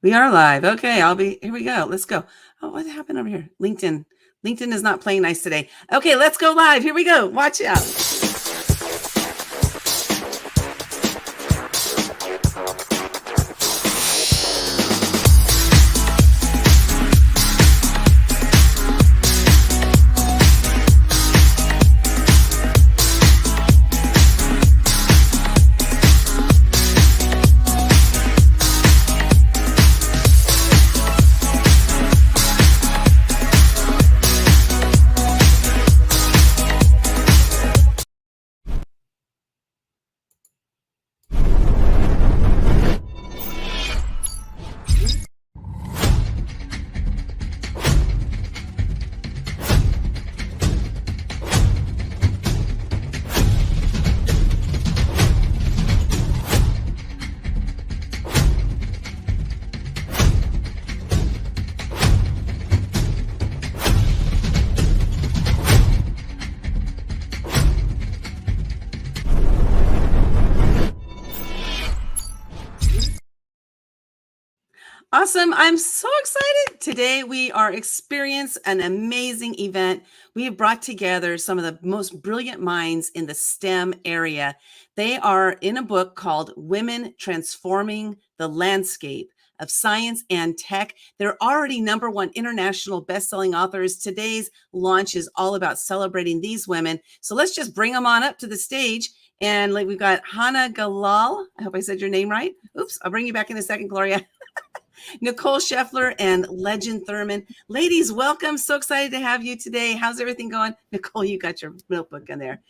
We are live. Okay, here we go. Let's go. Oh, what happened over here? LinkedIn. LinkedIn is not playing nice today. Okay, let's go live. Here we go. Watch out. Awesome. I'm so excited. Today we are experiencing an amazing event. We have brought together some of the most brilliant minds in the STEM area. They are in a book called Women Transforming the Landscape of Science and Tech. They're already #1 international best-selling authors. Today's launch is all about celebrating these women. So let's just bring them on up to the stage. And we've got Hannah Galal. I hope I said your name right. Oops, I'll bring you back in a second, Gloria. Nicole Scheffler and Legend Thurman. Ladies, welcome. So excited to have you today. How's everything going? Nicole, you got your notebook in there.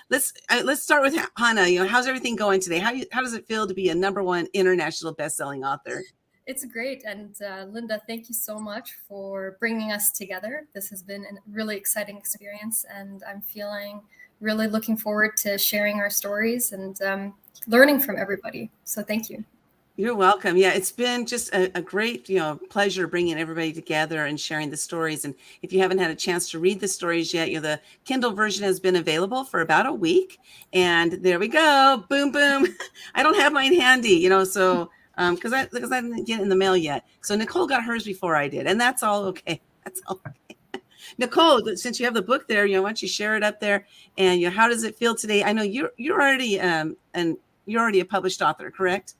Let's start with Hannah. How's everything going today? How does it feel to be a #1 international best-selling author? It's great. And Linda, thank you so much for bringing us together. This has been a really exciting experience, and I'm feeling really looking forward to sharing our stories and learning from everybody. So thank you. You're welcome. Yeah, it's been just a great, pleasure bringing everybody together and sharing the stories. And if you haven't had a chance to read the stories yet, the Kindle version has been available for about a week. And there we go. Boom, boom. I don't have mine handy, so because I didn't get it in the mail yet. So Nicole got hers before I did, and that's all okay. That's all okay. Nicole, since you have the book there, why don't you share it up there? And how does it feel today? I know you're already you're already a published author, correct?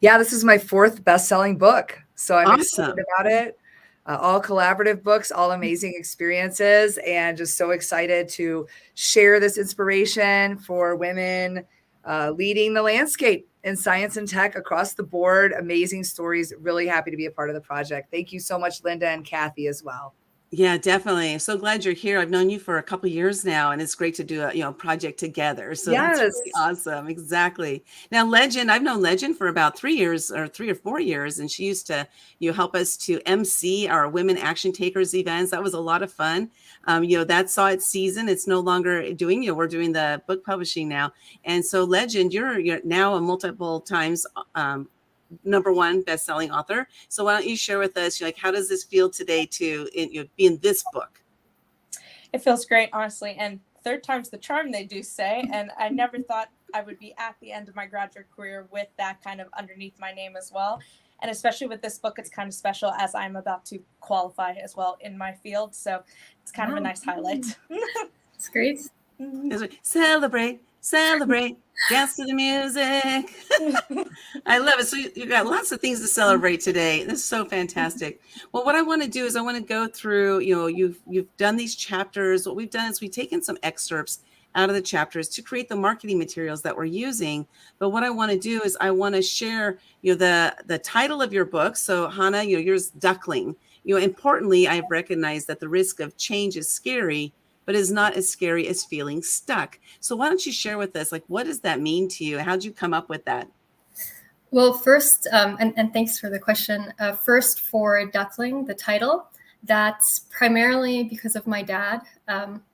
Yeah, this is my 4th best-selling book. So I'm awesome. excited about it. All collaborative books, all amazing experiences, and just so excited to share this inspiration for women leading the landscape in science and tech across the board. Amazing stories. Really happy to be a part of the project. Thank you so much, Linda and Kathy, as well. Yeah, definitely. I'm so glad you're here. I've known you for a couple of years now, and it's great to do a project together. So yes, that's really awesome. Exactly. Now, Legend, I've known Legend for about 3 years or 3 or 4 years, and she used to help us to MC our Women Action Takers events. That was a lot of fun. That saw its season. It's no longer doing. We're doing the book publishing now, and so Legend, you're now a multiple times #1 best-selling author. So why don't you share with us, how does this feel today to be in this book? It feels great, honestly. And 3rd time's the charm, they do say. And I never thought I would be at the end of my graduate career with that kind of underneath my name as well. And especially with this book, it's kind of special as I'm about to qualify as well in my field. So it's kind of a nice highlight. It's great. Celebrate. Dance to the music. I love it. So you got lots of things to celebrate today. This is so fantastic. Well, what I want to do is I want to go through, you've done these chapters. What we've done is we've taken some excerpts out of the chapters to create the marketing materials that we're using. But what I want to do is I want to share, the title of your book. So Hannah, yours, Duckling. Importantly, I've recognized that the risk of change is scary, but is not as scary as feeling stuck. So why don't you share with us, what does that mean to you? How'd you come up with that? Well, first, and thanks for the question. First, for Duckling, the title, that's primarily because of my dad.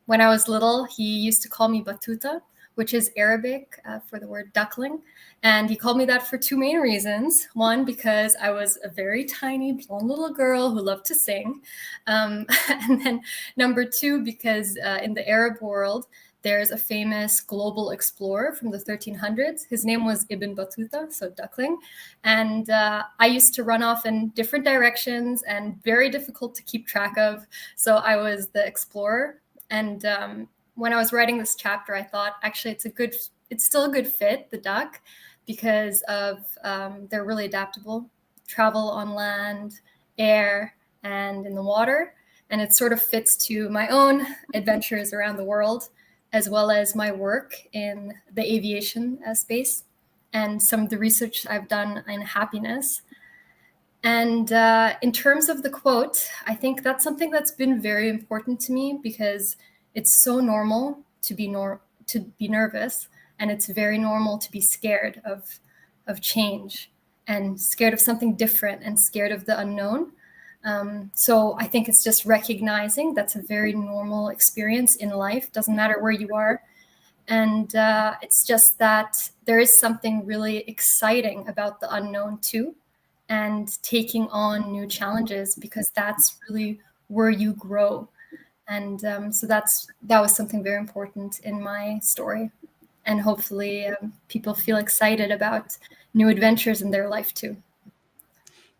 When I was little, he used to call me Batuta, which is Arabic for the word duckling. And he called me that for 2 main reasons. One, because I was a very tiny, blonde little girl who loved to sing. And then number 2, because in the Arab world, there's a famous global explorer from the 1300s. His name was Ibn Battuta, so duckling. And I used to run off in different directions and very difficult to keep track of. So I was the explorer. And when I was writing this chapter, I thought, actually, it's still a good fit, the duck, because of they're really adaptable, travel on land, air, and in the water. And it sort of fits to my own adventures around the world, as well as my work in the aviation space and some of the research I've done in happiness. And in terms of the quote, I think that's something that's been very important to me, because it's so normal to be nervous, and it's very normal to be scared of change and scared of something different and scared of the unknown. So I think it's just recognizing that's a very normal experience in life. Doesn't matter where you are. And it's just that there is something really exciting about the unknown too, and taking on new challenges, because that's really where you grow. And so that was something very important in my story. And hopefully people feel excited about new adventures in their life too.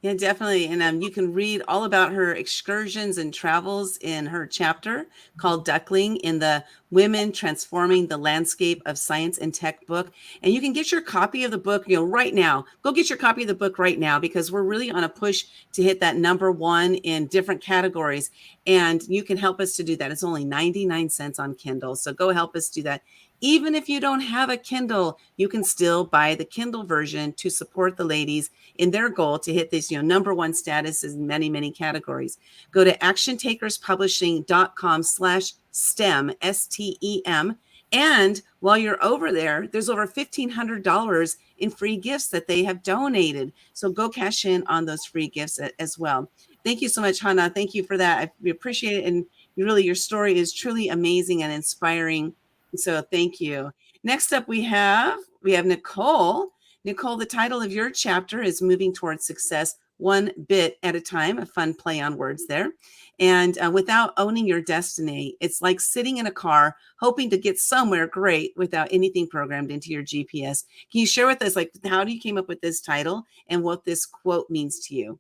Yeah, definitely. And you can read all about her excursions and travels in her chapter called Duckling in the Women Transforming the Landscape of Science and Tech book. And you can get your copy of the book, right now. Go get your copy of the book right now, because we're really on a push to hit that #1 in different categories. And you can help us to do that. It's only 99 cents on Kindle. So go help us do that. Even if you don't have a Kindle, you can still buy the Kindle version to support the ladies in their goal to hit this, #1 status in many, many categories. Go to actiontakerspublishing.com/STEM, STEM. And while you're over there, there's over $1,500 in free gifts that they have donated. So go cash in on those free gifts as well. Thank you so much, Hannah. Thank you for that. We appreciate it. And really, your story is truly amazing and inspiring. So thank you. Next up, we have Nicole. Nicole, the title of your chapter is Moving Towards Success One Bit at a Time, a fun play on words there. And without owning your destiny, it's like sitting in a car hoping to get somewhere great without anything programmed into your GPS. Can you share with us, how do you came up with this title and what this quote means to you?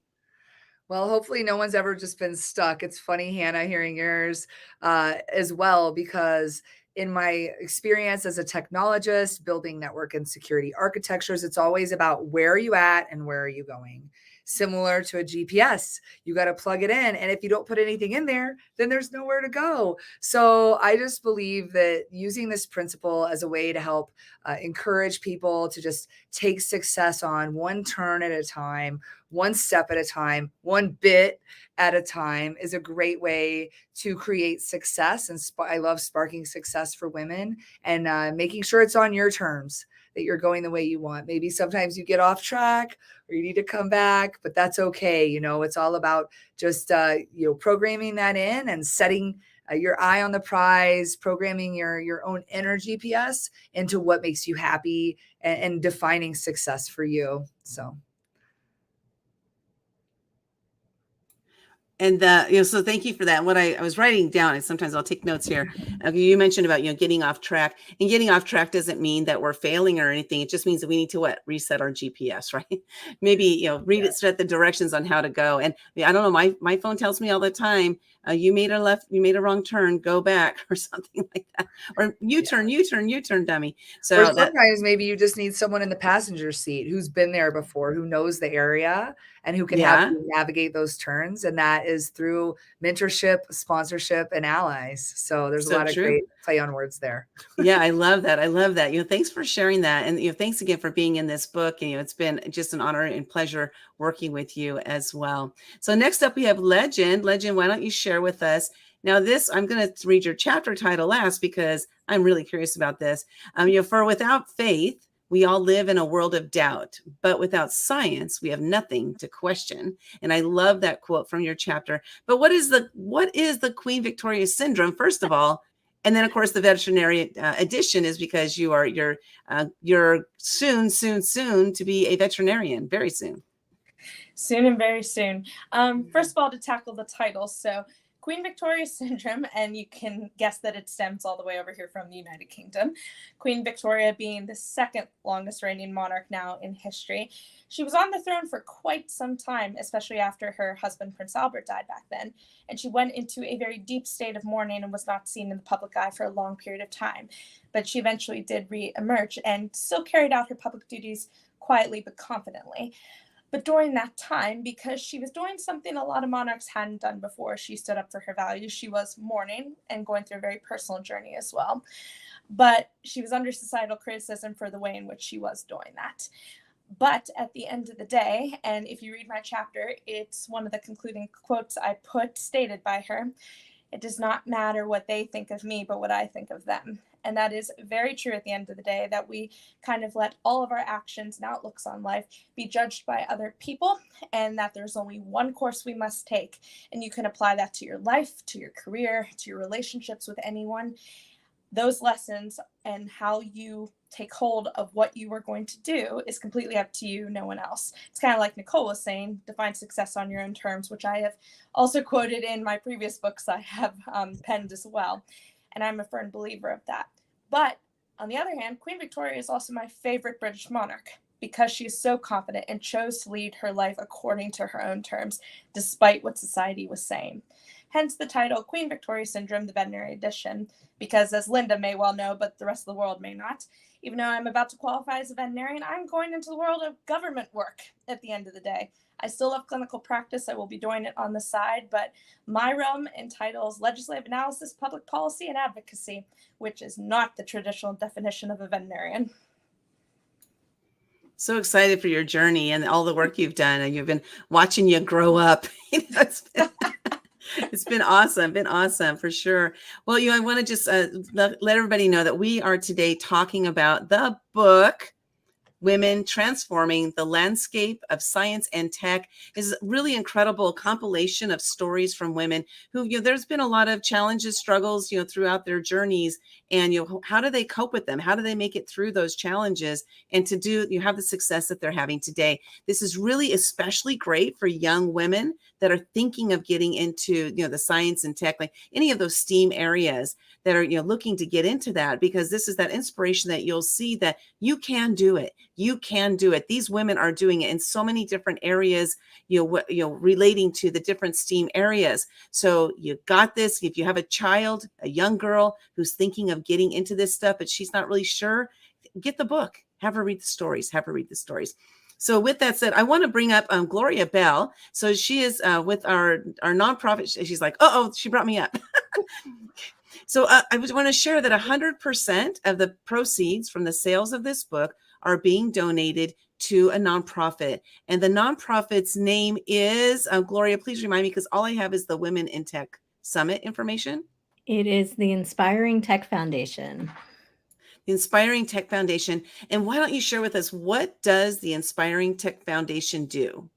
Well, hopefully no one's ever just been stuck. It's funny, Hannah, hearing yours as well, because in my experience as a technologist, building network and security architectures, it's always about where are you at and where are you going? Similar to a GPS, you got to plug it in. And if you don't put anything in there, then there's nowhere to go. So I just believe that using this principle as a way to help encourage people to just take success on one turn at a time, one step at a time, one bit at a time is a great way to create success. And I love sparking success for women and making sure it's on your terms, that you're going the way you want. Maybe sometimes you get off track or you need to come back, but that's okay. It's all about just, programming that in and setting your eye on the prize, programming your own inner GPS into what makes you happy and defining success for you. So. And so thank you for that. What I was writing down, and sometimes I'll take notes here. You mentioned about getting off track, and getting off track doesn't mean that we're failing or anything. It just means that we need to reset our GPS, right? Maybe set the directions on how to go. And I don't know, my phone tells me all the time, you made a wrong turn, go back, or something like that, or U-turn, dummy. So or sometimes maybe you just need someone in the passenger seat who's been there before, who knows the area and who can help you navigate those turns. And that is through mentorship, sponsorship, and allies. So there's a lot of great play on words there. Yeah, I love that. Thanks for sharing that. And thanks again for being in this book. And it's been just an honor and pleasure working with you as well. So next up we have Legend. Legend, why don't you share with us? Now I'm going to read your chapter title last because I'm really curious about this. For without faith, we all live in a world of doubt, but without science, we have nothing to question. And I love that quote from your chapter. But what is the Queen Victoria syndrome, first of all? And then, of course, the veterinary edition is because you're soon to be a veterinarian, very soon. Soon and very soon. First of all, to tackle the title. So Queen Victoria Syndrome, and you can guess that it stems all the way over here from the United Kingdom. Queen Victoria being the second longest reigning monarch now in history. She was on the throne for quite some time, especially after her husband Prince Albert died back then, and she went into a very deep state of mourning and was not seen in the public eye for a long period of time. But she eventually did re-emerge and still carried out her public duties quietly but confidently. But during that time, because she was doing something a lot of monarchs hadn't done before, she stood up for her values. She was mourning and going through a very personal journey as well. But she was under societal criticism for the way in which she was doing that. But at the end of the day, and if you read my chapter, it's one of the concluding quotes I put stated by her: "It does not matter what they think of me, but what I think of them." And that is very true at the end of the day, that we kind of let all of our actions and outlooks on life be judged by other people, and that there's only one course we must take. And you can apply that to your life, to your career, to your relationships with anyone. Those lessons and how you take hold of what you are going to do is completely up to you, no one else. It's kind of like Nicole was saying, define success on your own terms, which I have also quoted in my previous books I have penned as well. And I'm a firm believer of that. But on the other hand, Queen Victoria is also my favorite British monarch because she is so confident and chose to lead her life according to her own terms, despite what society was saying. Hence the title Queen Victoria Syndrome, the Veterinary Edition, because as Linda may well know, but the rest of the world may not, even though I'm about to qualify as a veterinarian, I'm going into the world of government work at the end of the day. I still love clinical practice. I will be doing it on the side, but my realm entitles legislative analysis, public policy, and advocacy, which is not the traditional definition of a veterinarian. So excited for your journey and all the work you've done, and you've been watching you grow up. It's been awesome for sure. Well, I want to just let everybody know that we are today talking about the book Women Transforming the Landscape of Science and Tech. Is a really incredible compilation of stories from women who, there's been a lot of challenges, struggles, throughout their journeys, and how do they cope with them? How do they make it through those challenges and to have the success that they're having today? This is really especially great for young women that are thinking of getting into, the science and tech, like any of those STEAM areas that are, looking to get into that, because this is that inspiration that you'll see that you can do it. You can do it. These women are doing it in so many different areas, relating to the different STEAM areas. So you got this. If you have a child, a young girl who's thinking of getting into this stuff, but she's not really sure, get the book, have her read the stories, So with that said, I want to bring up Gloria Bell. So she is with our nonprofit. She's like, she brought me up. So I want to share that 100% of the proceeds from the sales of this book are being donated to a nonprofit. And the nonprofit's name is, Gloria, please remind me, because all I have is the Women in Tech Summit information. It is the Inspiring Tech Foundation. The Inspiring Tech Foundation. And why don't you share with us, what does the Inspiring Tech Foundation do?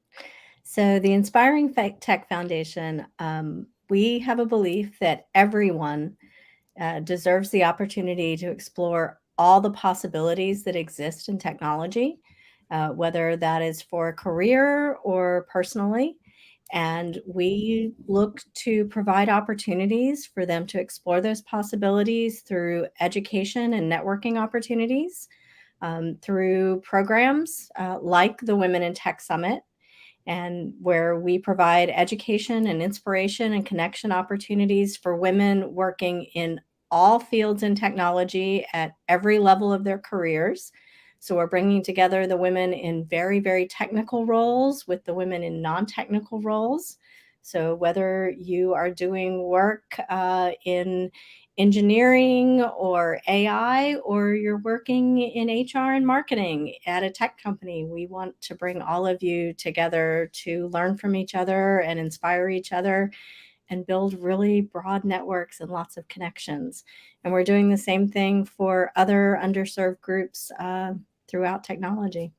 So the Inspiring Tech Foundation, we have a belief that everyone deserves the opportunity to explore all the possibilities that exist in technology, whether that is for a career or personally. And we look to provide opportunities for them to explore those possibilities through education and networking opportunities, through programs like the Women in Tech Summit, and where we provide education and inspiration and connection opportunities for women working in all fields in technology at every level of their careers. So we're bringing together the women in very, very technical roles with the women in non-technical roles. So whether you are doing work in engineering or AI, or you're working in HR and marketing at a tech company, we want to bring all of you together to learn from each other and inspire each other and build really broad networks and lots of connections. And we're doing the same thing for other underserved groups throughout technology.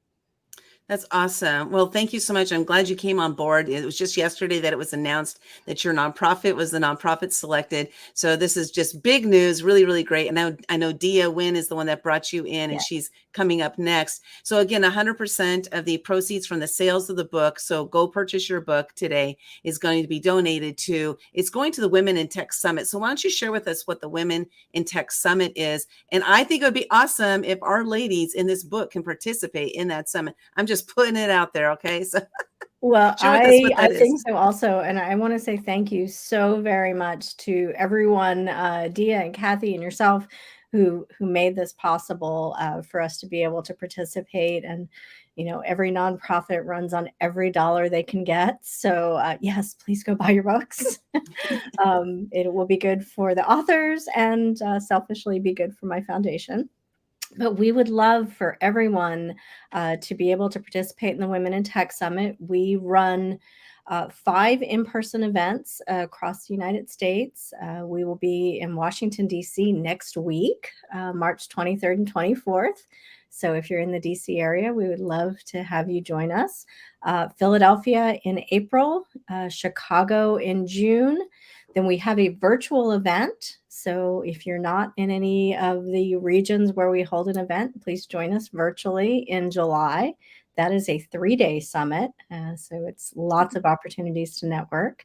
That's awesome. Well, thank you so much. I'm glad you came on board. It was just yesterday that it was announced that your nonprofit was the nonprofit selected. So this is just big news, really, really great. And I know Dia Wynn is the one that brought you in, and she's coming up next. So again, 100% of the proceeds from the sales of the book, so go purchase your book today, is going to be donated to, it's going to the Women in Tech Summit. So why don't you share with us what the Women in Tech Summit is? And I think it would be awesome if our ladies in this book can participate in that summit. I'm just putting it out there. Okay. So well, share with us what that I think is. so also. And I want to say thank you so very much to everyone, Dia and Kathy and yourself who made this possible for us to be able to participate. And, you know, every nonprofit runs on every dollar they can get. So yes, please go buy your books. It will be good for the authors and selfishly be good for my foundation. But we would love for everyone to be able to participate in the Women in Tech Summit. We run 5 in-person events across the United States. We will be in Washington, D.C. next week, March 23rd and 24th. So if you're in the D.C. area, we would love to have you join us. Philadelphia in April, Chicago in June. Then we have a virtual event. So if you're not in any of the regions where we hold an event, please join us virtually in July. That is a 3-day summit. So it's lots of opportunities to network.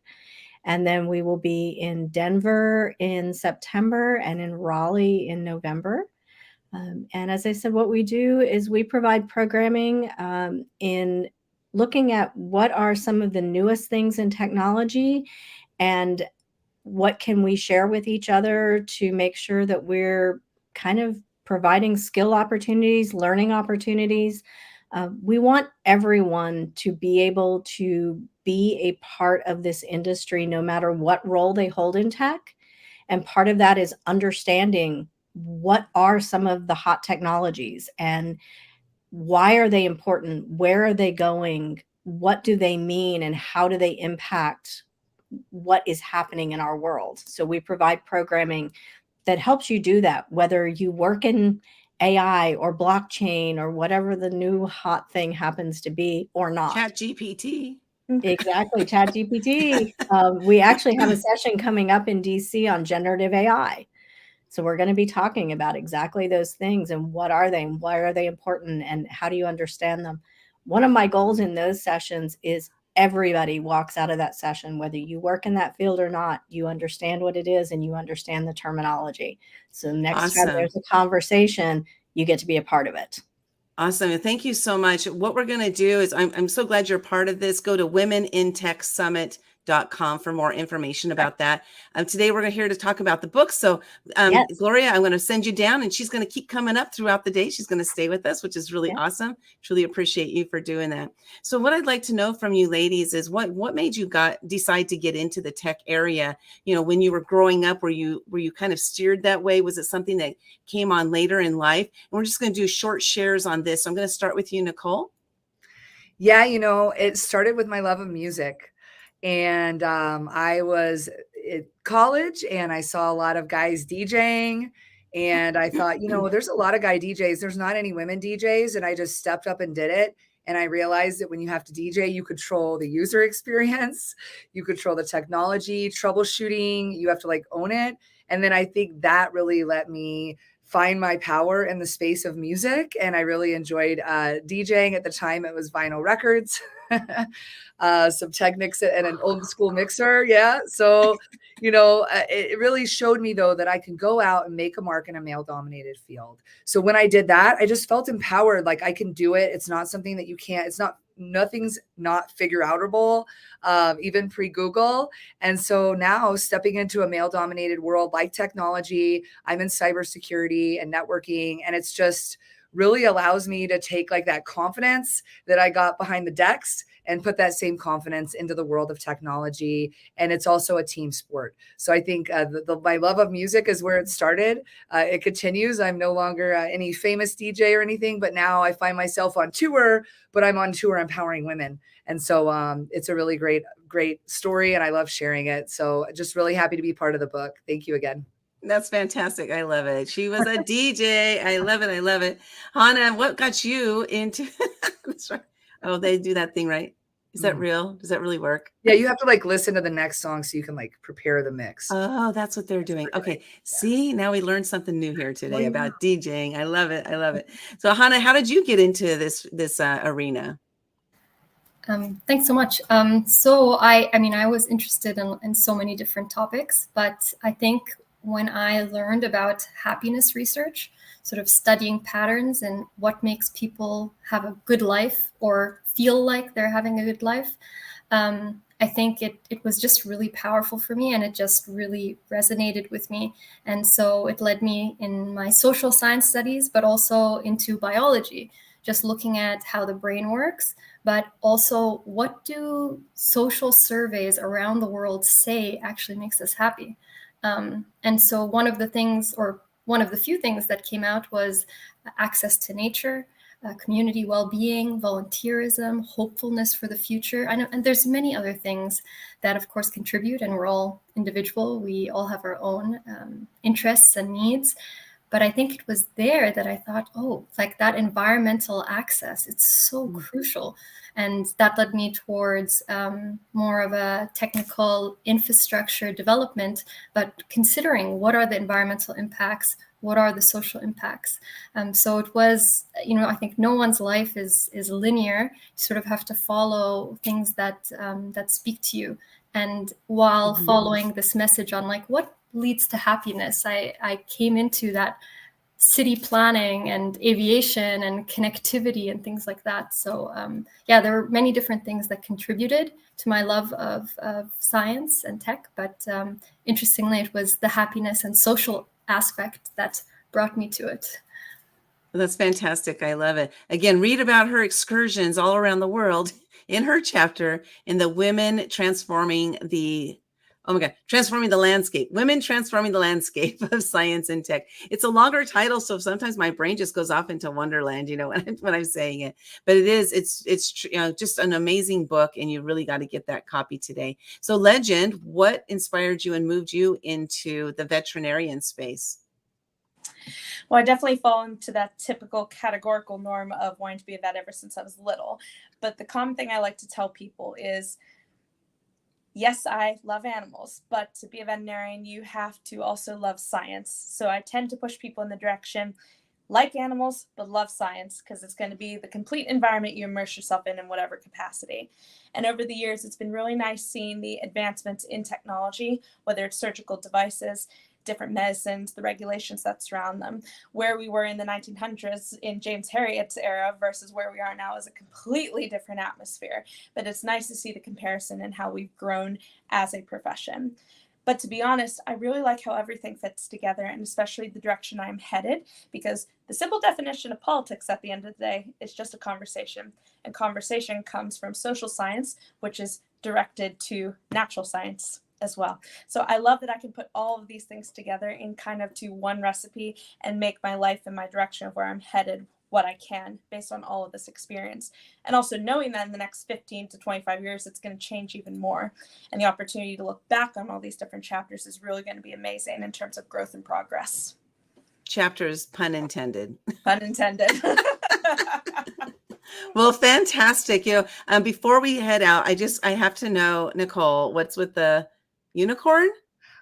And then we will be in Denver in September and in Raleigh in November. And as I said, what we do is we provide programming in looking at what are some of the newest things in technology and what can we share with each other to make sure that we're kind of providing skill opportunities, learning opportunities. We want everyone to be able to be a part of this industry, no matter what role they hold in tech. And part of that is understanding what are some of the hot technologies and why are they important? Where are they going? What do they mean? And how do they impact what is happening in our world? So we provide programming that helps you do that, whether you work in AI or blockchain or whatever the new hot thing happens to be or not. Chat GPT. Exactly. Chat GPT. We actually have a session coming up in DC on generative AI. So we're going to be talking about exactly those things and what are they and why are they important and how do you understand them? One of my goals in those sessions is everybody walks out of that session, whether you work in that field or not, you understand what it is and you understand the terminology. So next time there's a conversation, you get to be a part of it. Awesome. Thank you so much. What we're going to do is I'm so glad you're part of this. Go to womenintechsummit.com for more information about that. Today we're here to talk about the book. So yes. Gloria, I'm going to send you down and she's going to keep coming up throughout the day. She's going to stay with us, which is really awesome. Truly appreciate you for doing that. So what I'd like to know from you ladies is what made you decide to get into the tech area? You know, when you were growing up, were you kind of steered that way? Was it something that came on later in life? And we're just going to do short shares on this. So I'm going to start with you, Nicole. Yeah, you know, it started with my love of music. And I was at college and I saw a lot of guys DJing. And I thought, you know, there's a lot of guy DJs. There's not any women DJs. And I just stepped up and did it. And I realized that when you have to DJ, you control the user experience, you control the technology, troubleshooting, you have to like own it. And then I think that really let me find my power in the space of music. And I really enjoyed DJing. At the time, it was vinyl records, some Technics and an old school mixer. Yeah. So, you know, it really showed me, though, that I can go out and make a mark in a male dominated field. So when I did that, I just felt empowered. Like I can do it. It's not something that you can't, nothing's not figure outable, even pre-Google. And so now stepping into a male dominated world like technology, I'm in cybersecurity and networking, and it's just really allows me to take like that confidence that I got behind the decks and put that same confidence into the world of technology. And it's also a team sport. So I think my love of music is where it started. It continues. I'm no longer any famous DJ or anything, but now I find myself on tour, but I'm on tour empowering women. And so it's a really great story. And I love sharing it. So just really happy to be part of the book. Thank you again. That's fantastic. I love it. She was a DJ. I love it. I love it. Hannah, what got you into that's right. Oh, they do that thing, right? Is that real? Does that really work? Yeah, you have to like listen to the next song so you can like prepare the mix. Oh, that's what they're doing. Okay. See, now we learned something new here today about DJing. I love it. I love it. So Hannah, how did you get into this arena? Thanks so much. So I mean, I was interested in so many different topics, but I think when I learned about happiness research, sort of studying patterns and what makes people have a good life or feel like they're having a good life, I think it was just really powerful for me, and it just really resonated with me. And so it led me in my social science studies, but also into biology, just looking at how the brain works, but also what do social surveys around the world say actually makes us happy. And so one of the things, or one of the few things that came out, was access to nature, community well-being, volunteerism, hopefulness for the future. And there's many other things that, of course, contribute, and we're all individual. We all have our own interests and needs. But I think it was there that I thought, oh, like that environmental access, it's so crucial. And that led me towards more of a technical infrastructure development, but considering what are the environmental impacts, what are the social impacts. So it was, I think no one's life is linear. You sort of have to follow things that speak to you. And while following this message on like what leads to happiness, I came into that city planning and aviation and connectivity and things like that. So there were many different things that contributed to my love of science and tech. But interestingly, it was the happiness and social aspect that brought me to it. That's fantastic. I love it. Again, read about her excursions all around the world in her chapter in the Women Transforming the Landscape, Women Transforming the Landscape of Science and Tech. It's a longer title, so sometimes my brain just goes off into Wonderland, when I'm saying it. But it's just an amazing book, and you really got to get that copy today. So Legend, what inspired you and moved you into the veterinarian space? Well, I definitely fall into that typical categorical norm of wanting to be a vet ever since I was little. But the common thing I like to tell people is, yes, I love animals, but to be a veterinarian, you have to also love science. So I tend to push people in the direction, like animals, but love science, because it's going to be the complete environment you immerse yourself in whatever capacity. And over the years, it's been really nice seeing the advancements in technology, whether it's surgical devices, different medicines, the regulations that surround them. Where we were in the 1900s in James Herriot's era versus where we are now is a completely different atmosphere. But it's nice to see the comparison and how we've grown as a profession. But to be honest, I really like how everything fits together, and especially the direction I'm headed, because the simple definition of politics at the end of the day is just a conversation. And conversation comes from social science, which is directed to natural science as well. So I love that I can put all of these things together in kind of to one recipe and make my life and my direction of where I'm headed what I can based on all of this experience. And also knowing that in the next 15 to 25 years, it's going to change even more. And the opportunity to look back on all these different chapters is really going to be amazing in terms of growth and progress. Chapters, pun intended. Pun intended. Well, fantastic. Before we head out, I have to know, Nicole, what's with the unicorn?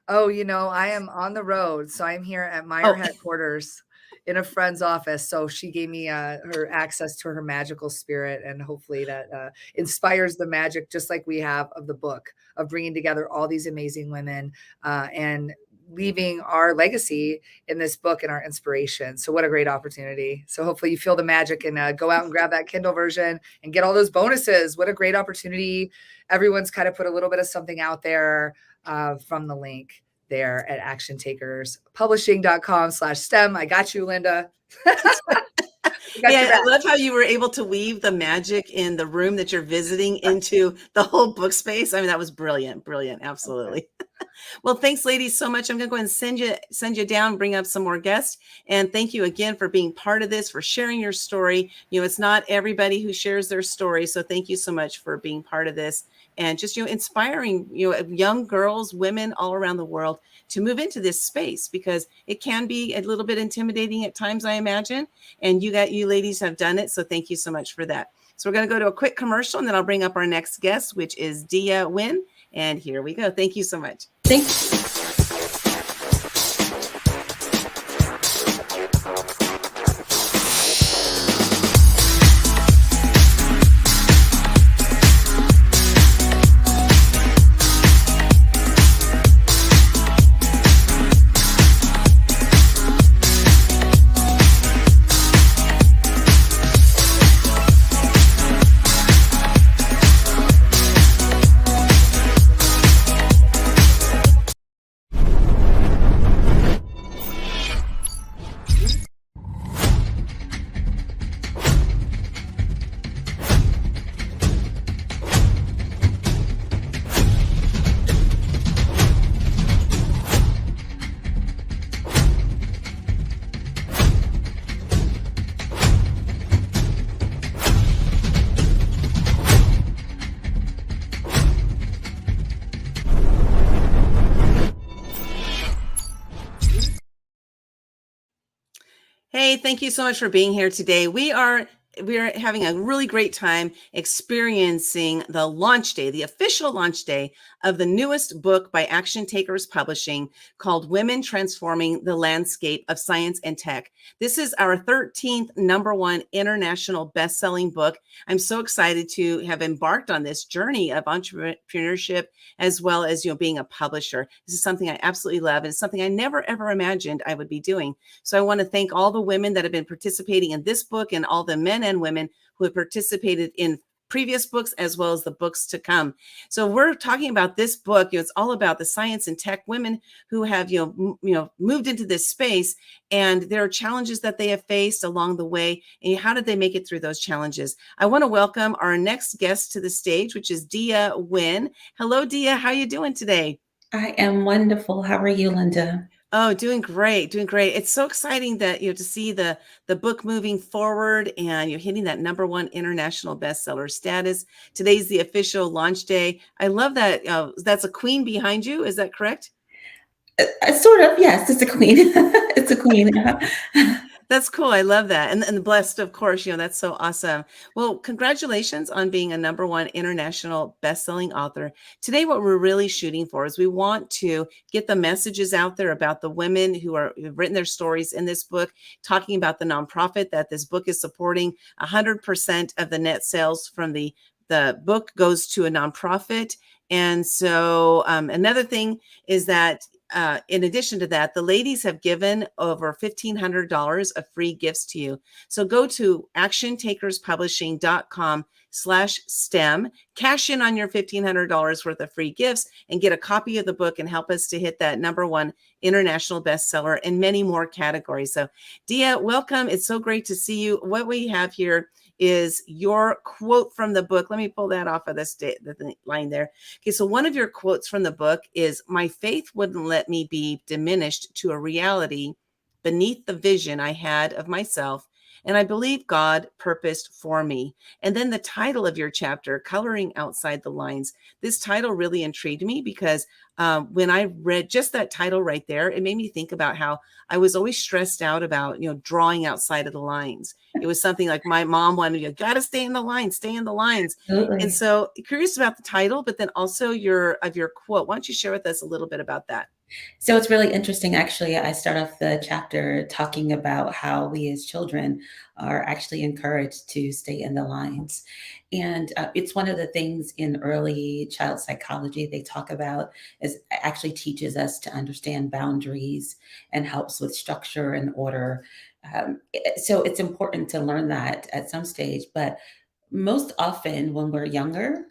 Oh, I am on the road. So I'm here at Meyer headquarters in a friend's office. So she gave me her access to her magical spirit. And hopefully that inspires the magic, just like we have of the book, of bringing together all these amazing women and leaving our legacy in this book and our inspiration. So what a great opportunity. So hopefully you feel the magic and go out and grab that Kindle version and get all those bonuses. What a great opportunity. Everyone's kind of put a little bit of something out there from the link there at actiontakerspublishing.com/STEM. I got you, Linda. I love how you were able to weave the magic in the room that you're visiting into the whole book space. I mean, that was brilliant. Absolutely. Okay. Well, thanks, ladies, so much. I'm going to go ahead and send you down, bring up some more guests. And thank you again for being part of this, for sharing your story. It's not everybody who shares their story. So thank you so much for being part of this and just, inspiring, young girls, women all around the world to move into this space, because it can be a little bit intimidating at times, I imagine. And you ladies have done it. So thank you so much for that. So we're going to go to a quick commercial, and then I'll bring up our next guest, which is Dia Wynn. And here we go. Thank you so much. Thanks. Hey, thank you so much for being here today. We are having a really great time experiencing the launch day, the official launch day of the newest book by Action Takers Publishing called Women Transforming the Landscape of Science and Tech. This is our 13th #1 international best-selling book. I'm so excited to have embarked on this journey of entrepreneurship as well as, being a publisher. This is something I absolutely love, and it's something I never ever imagined I would be doing. So I want to thank all the women that have been participating in this book and all the men and women who have participated in previous books as well as the books to come. So we're talking about this book. It's all about the science and tech women who have moved into this space, and there are challenges that they have faced along the way, and how did they make it through those challenges? I want to welcome our next guest to the stage, which is Dia Wynn. Hello, Dia. How are you doing today? I am wonderful. How are you, Linda? Oh, doing great, doing great. It's so exciting that to see the book moving forward, and you're hitting that #1 international bestseller status. Today's the official launch day. I love that. That's a queen behind you. Is that correct? Sort of, yes. It's a queen. It's a queen. That's cool. I love that. And blessed, of course, that's so awesome. Well, congratulations on being a #1 international best-selling author. Today, what we're really shooting for is we want to get the messages out there about the women who've written their stories in this book, talking about the nonprofit that this book is supporting. 100% of the net sales from the book goes to a nonprofit. And so another thing is that in addition to that, the ladies have given over $1,500 of free gifts to you. So go to actiontakerspublishing.com/STEM, cash in on your $1,500 worth of free gifts, and get a copy of the book and help us to hit that #1 international bestseller in many more categories. So Dia, welcome. It's so great to see you. What we have here is your quote from the book. Let me pull that off of the line there. Okay, so one of your quotes from the book is, "My faith wouldn't let me be diminished to a reality beneath the vision I had of myself, and I believe God purposed for me." And then the title of your chapter, "Coloring Outside the Lines." This title really intrigued me because when I read just that title right there, it made me think about how I was always stressed out about, drawing outside of the lines. It was something like my mom wanted, you got to stay in the lines, stay in the lines. Absolutely. And so curious about the title, but then also your quote. Why don't you share with us a little bit about that? So it's really interesting. Actually, I start off the chapter talking about how we as children are actually encouraged to stay in the lines. And it's one of the things in early child psychology they talk about, is actually teaches us to understand boundaries and helps with structure and order. So it's important to learn that at some stage. But most often when we're younger,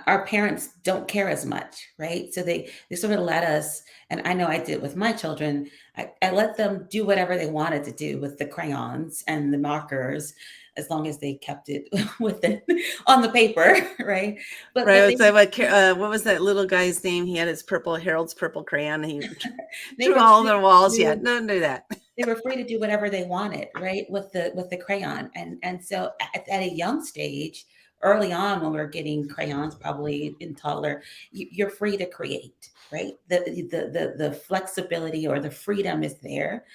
our parents don't care as much, right? So they sort of let us, and I know I did with my children, I let them do whatever they wanted to do with the crayons and the markers, as long as they kept it with it on the paper, right? But Right. they, What was that little guy's name? He had his Harold's purple crayon. And he they drew were all free the to walls. do- Yeah, don't do that. they were free to do whatever they wanted, right? With the crayon. And so at a young stage, early on, when we're getting crayons, probably in toddler, you're free to create, right? The flexibility or the freedom is there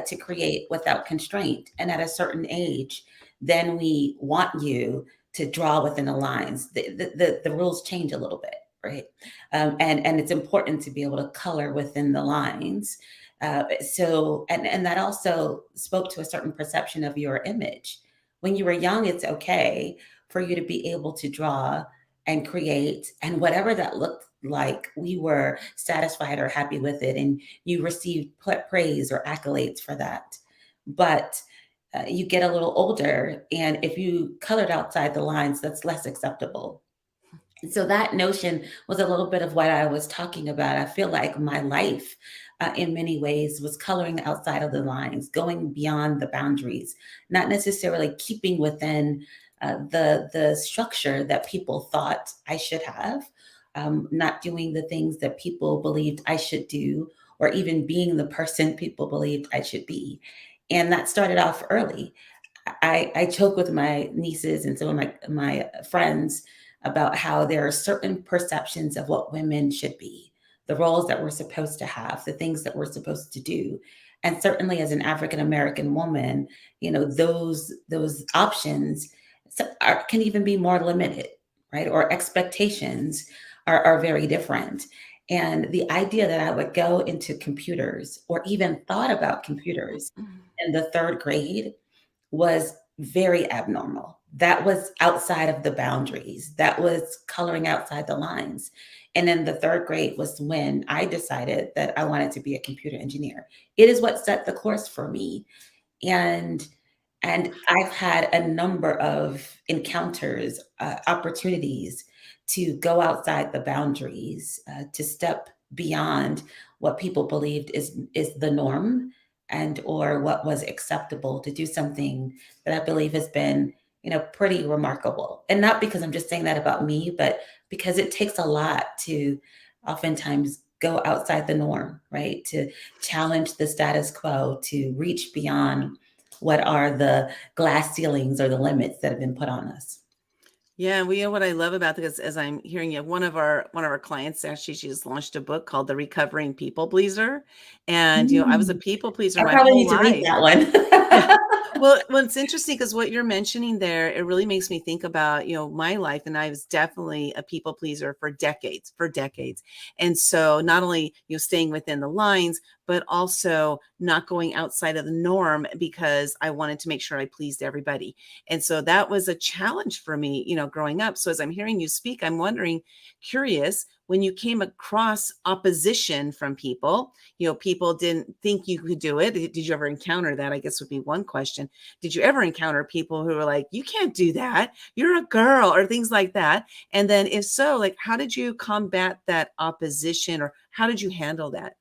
to create without constraint. And at a certain age, then we want you to draw within the lines. The rules change a little bit, right? And it's important to be able to color within the lines. And that also spoke to a certain perception of your image. When you were young, it's okay for you to be able to draw and create, and whatever that looked like, we were satisfied or happy with it, and you received praise or accolades for that. But you get a little older, and if you colored outside the lines, that's less acceptable. And so that notion was a little bit of what I was talking about. I feel like my life, in many ways, was coloring outside of the lines, going beyond the boundaries, not necessarily keeping within the structure that people thought I should have, not doing the things that people believed I should do, or even being the person people believed I should be. And that started off early. I joke with my nieces and some of my friends about how there are certain perceptions of what women should be, the roles that we're supposed to have, the things that we're supposed to do. And certainly as an African American woman, those options can even be more limited, right? Or expectations are very different. And the idea that I would go into computers or even thought about computers in the third grade was very abnormal. That was outside of the boundaries. That was coloring outside the lines. And then the third grade was when I decided that I wanted to be a computer engineer. It is what set the course for me. And I've had a number of encounters, opportunities to go outside the boundaries, to step beyond what people believed is the norm, and or what was acceptable, to do something that I believe has been, pretty remarkable. And not because I'm just saying that about me, but because it takes a lot to oftentimes go outside the norm, right? To challenge the status quo, to reach beyond what are the glass ceilings or the limits that have been put on us. Yeah, well, what I love about this, as I'm hearing you, one of our clients actually, she just launched a book called The Recovering People Pleaser, and I was a people pleaser I my probably whole need to read life. that one. Yeah. Well, it's interesting because what you're mentioning there, it really makes me think about, my life. And I was definitely a people pleaser for decades. And so not only, staying within the lines, but also not going outside of the norm because I wanted to make sure I pleased everybody. And so that was a challenge for me, growing up. So as I'm hearing you speak, I'm wondering, curious, when you came across opposition from people, people didn't think you could do it. Did you ever encounter that? I guess would be one question. Did you ever encounter people who were like, you can't do that, you're a girl, or things like that? And then if so, like, how did you combat that opposition, or how did you handle that?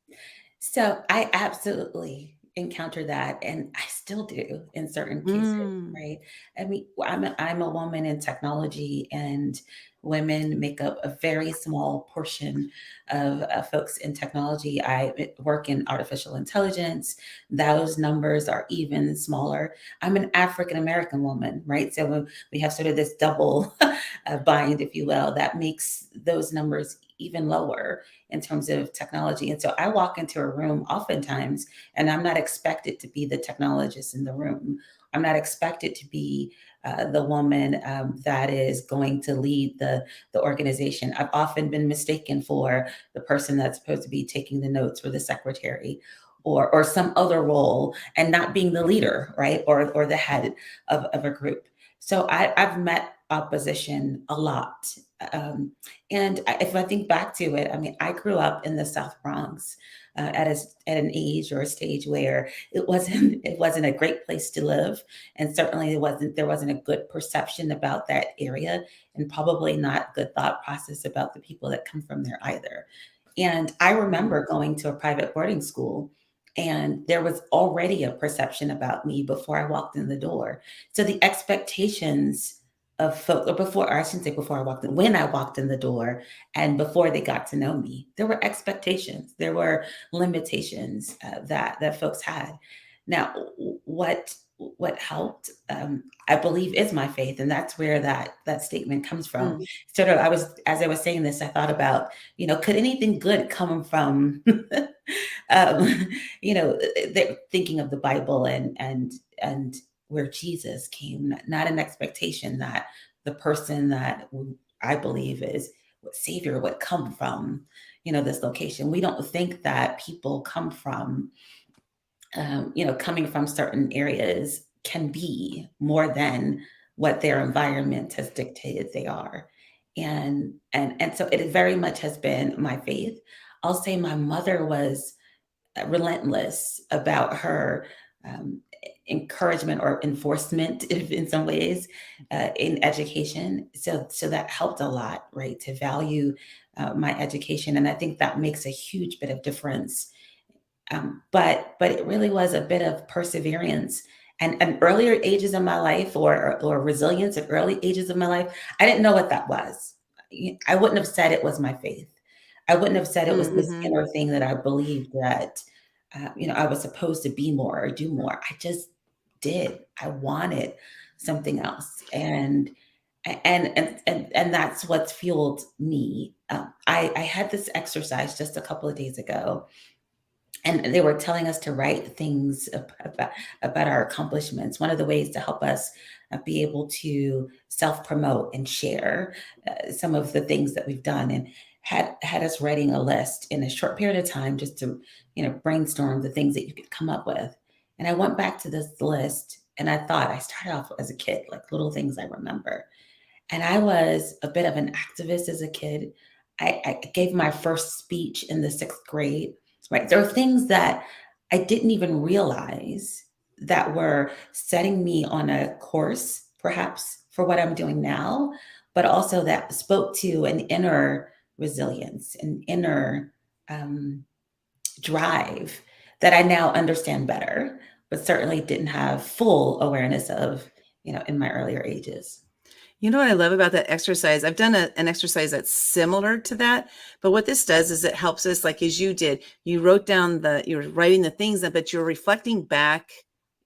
So I absolutely encounter that, and I still do in certain cases, Mm. right? I mean, I'm a woman in technology, and women make up a very small portion of folks in technology. I work in artificial intelligence. Those numbers are even smaller. I'm an African American woman, right? So we have sort of this double bind, if you will, that makes those numbers even lower in terms of technology. And so I walk into a room oftentimes, and I'm not expected to be the technologist in the room. I'm not expected to be the woman that is going to lead the organization. I've often been mistaken for the person that's supposed to be taking the notes, or the secretary, or some other role, and not being the leader, right? Or the head of a group. So I've met opposition a lot. If I think back to it, I mean, I grew up in the South Bronx at an age or a stage where it wasn't a great place to live, and certainly there wasn't a good perception about that area, and probably not good thought process about the people that come from there either. And I remember going to a private boarding school, and there was already a perception about me before I walked in the door. So the expectations of folks, or I shouldn't say before I walked in, when I walked in the door and before they got to know me, there were expectations, there were limitations that folks had. Now, what helped, I believe, is my faith, and that's where that statement comes from. Sort of, as I was saying this, I thought about, could anything good come from, they're thinking of the Bible and where Jesus came, not an expectation that the person that I believe is what Savior would come from, this location. We don't think that people come from, coming from certain areas can be more than what their environment has dictated they are. And so it very much has been my faith. I'll say my mother was relentless about her encouragement or enforcement in some ways in education. So that helped a lot, right? To value my education. And I think that makes a huge bit of difference. But it really was a bit of perseverance and earlier ages of my life or resilience at early ages of my life. I didn't know what that was. I wouldn't have said it was my faith. I wouldn't have said it was this inner thing that I believed that, I was supposed to be more or do more. I just did. I wanted something else. And that's what's fueled me. I had this exercise just a couple of days ago, and they were telling us to write things about our accomplishments. One of the ways to help us be able to self-promote and share some of the things that we've done, and had us writing a list in a short period of time just to, brainstorm the things that you could come up with. And I went back to this list and I started off as a kid, like little things I remember. And I was a bit of an activist as a kid. I gave my first speech in the 6th grade, right? There are things that I didn't even realize that were setting me on a course, perhaps, for what I'm doing now, but also that spoke to an inner resilience, an inner drive that I now understand better, but certainly didn't have full awareness of, in my earlier ages. You know what I love about that exercise? I've done an exercise that's similar to that, but what this does is it helps us, like as you did, you wrote down you're writing the things, but you're reflecting back,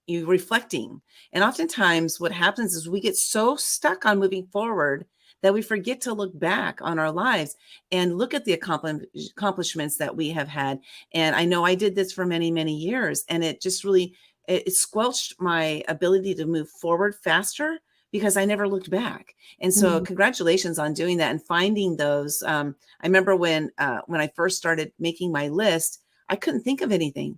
And oftentimes what happens is we get so stuck on moving forward that we forget to look back on our lives and look at the accomplishments that we have had. And I know I did this for many, many years, and it just really, it squelched my ability to move forward faster, because I never looked back. And so congratulations on doing that and finding those. I remember when I first started making my list, I couldn't think of anything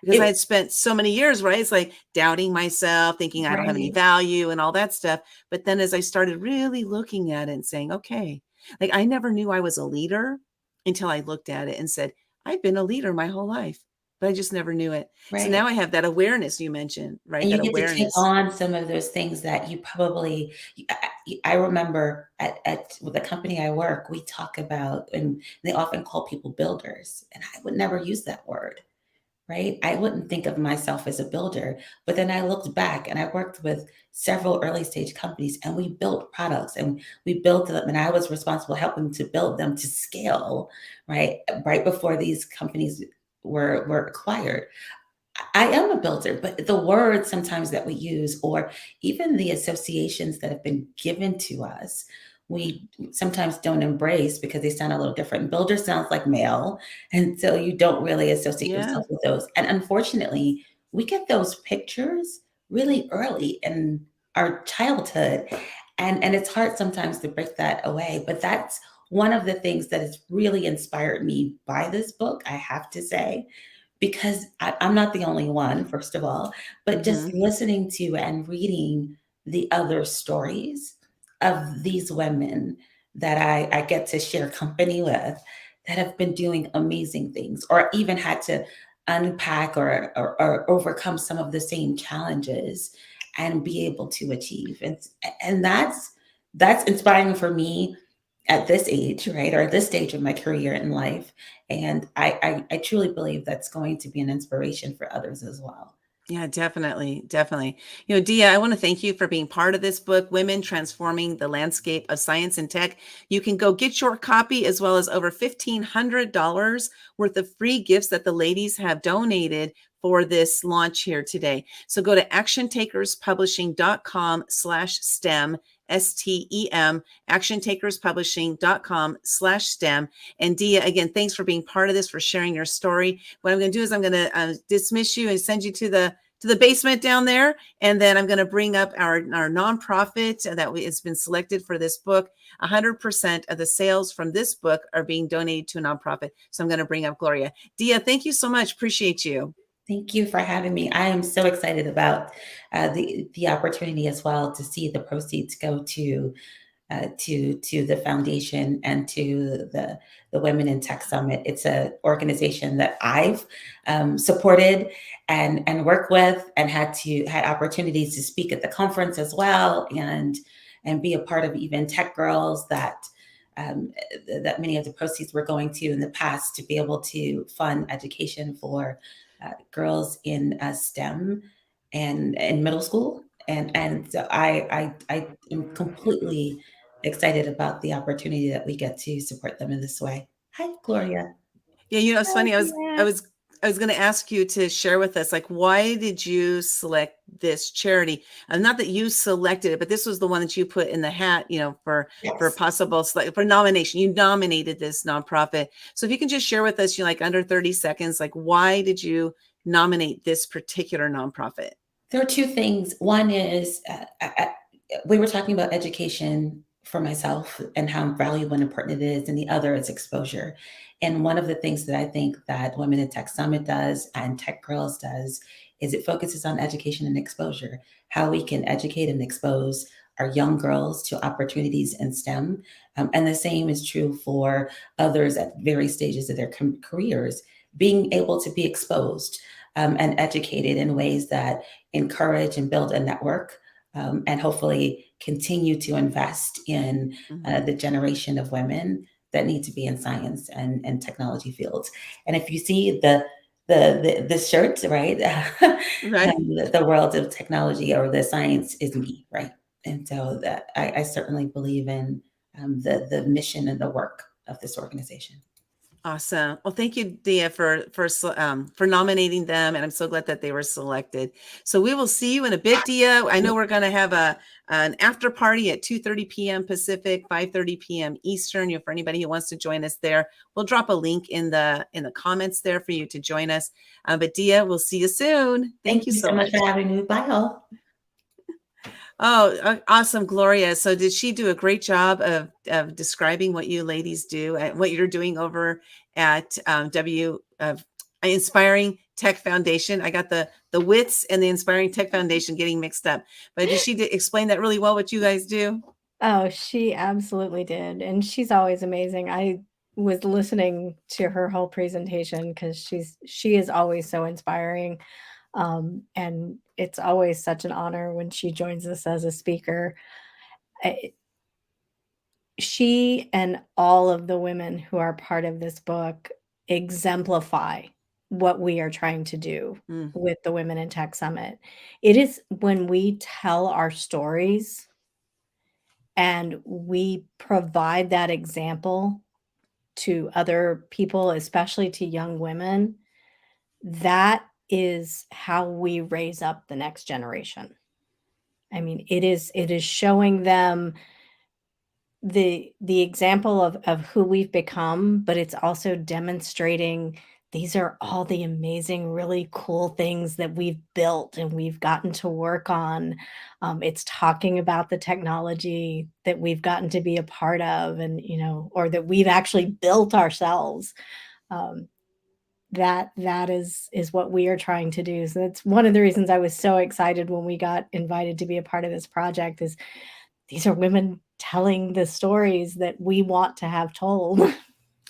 because I had spent so many years, right? It's like doubting myself, thinking I don't have any value and all that stuff. But then as I started really looking at it and saying, okay, like I never knew I was a leader until I looked at it and said, I've been a leader my whole life, but I just never knew it. Right. So now I have that awareness you mentioned, right? And you that get awareness to take on some of those things that you probably, I remember with the company I work, we talk about, and they often call people builders, and I would never use that word, right? I wouldn't think of myself as a builder, but then I looked back and I worked with several early stage companies, and we built products and we built them, and I was responsible helping to build them to scale, right? Right before these companies were acquired. I am a builder, but the words sometimes that we use, or even the associations that have been given to us, we sometimes don't embrace because they sound a little different. Builder sounds like male, and so you don't really associate yourself with those. And unfortunately, we get those pictures really early in our childhood, and it's hard sometimes to break that away. But that's one of the things that has really inspired me by this book, I have to say, because I'm not the only one, first of all, but just listening to and reading the other stories of these women that I get to share company with, that have been doing amazing things, or even had to unpack or overcome some of the same challenges and be able to achieve. And that's inspiring for me at this age, right? Or this stage of my career in life. And I truly believe that's going to be an inspiration for others as well. Yeah, definitely. Definitely. Dia, I want to thank you for being part of this book, Women Transforming the Landscape of Science and Tech. You can go get your copy, as well as over $1,500 worth of free gifts that the ladies have donated for this launch here today. So go to actiontakerspublishing.com/STEM, STEM, actiontakerspublishing.com/STEM. And Dia, again, thanks for being part of this, for sharing your story. What I'm going to do is I'm going to dismiss you and send you to the to the basement down there. And then I'm going to bring up our nonprofit that it's been selected for this book. 100% of the sales from this book are being donated to a nonprofit. So I'm going to bring up Gloria. Dia, thank you so much. Appreciate you. Thank you for having me. I am so excited about the opportunity as well to see the proceeds go to the foundation and to the Women in Tech Summit. It's an organization that I've supported and worked with, and had opportunities to speak at the conference as well, and be a part of even Tech Girls that many of the proceeds were going to in the past, to be able to fund education for girls in STEM and in middle school. And so I am completely excited about the opportunity that we get to support them in this way. Hi, Gloria. Yeah, it's funny. I Yeah. was going to ask you to share with us, like, why did you select this charity? Not that you selected it, but this was the one that you put in the hat, for Yes. possible for nomination. You nominated this nonprofit. So if you can just share with us, like under 30 seconds, like, why did you nominate this particular nonprofit? There are two things. One is we were talking about education for myself and how valuable and important it is, and the other is exposure. And one of the things that I think that Women in Tech Summit does and Tech Girls does is it focuses on education and exposure, how we can educate and expose our young girls to opportunities in STEM. And the same is true for others at various stages of their careers, being able to be exposed and educated in ways that encourage and build a network, and hopefully continue to invest in the generation of women that need to be in science and technology fields. And if you see the shirt, right, Right. the world of technology or the science is me, right? And so that I certainly believe in the mission and the work of this organization. Awesome. Well, thank you, Dia, for nominating them, and I'm so glad that they were selected. So we will see you in a bit, Dia. I know we're going to have an after party at 2:30 p.m. Pacific, 5:30 p.m. Eastern. For anybody who wants to join us there, we'll drop a link in the comments there for you to join us. But Dia, we'll see you soon. Thank you so much for having me. Bye, all. Oh, awesome, Gloria. So did she do a great job of describing what you ladies do and what you're doing over at Inspiring Tech Foundation? I got the WITS and the Inspiring Tech Foundation getting mixed up. But did she explain that really well, what you guys do? Oh, she absolutely did. And she's always amazing. I was listening to her whole presentation because she is always so inspiring. And it's always such an honor when she joins us as a speaker. She and all of the women who are part of this book exemplify what we are trying to do with the Women in Tech Summit. It is when we tell our stories and we provide that example to other people, especially to young women, that is how we raise up the next generation. I mean, it is showing them the example of who we've become, but it's also demonstrating these are all the amazing, really cool things that we've built and we've gotten to work on. It's talking about the technology that we've gotten to be a part of, and or that we've actually built ourselves. That is what we are trying to do. So that's one of the reasons I was so excited when we got invited to be a part of this project. Is these are women telling the stories that we want to have told.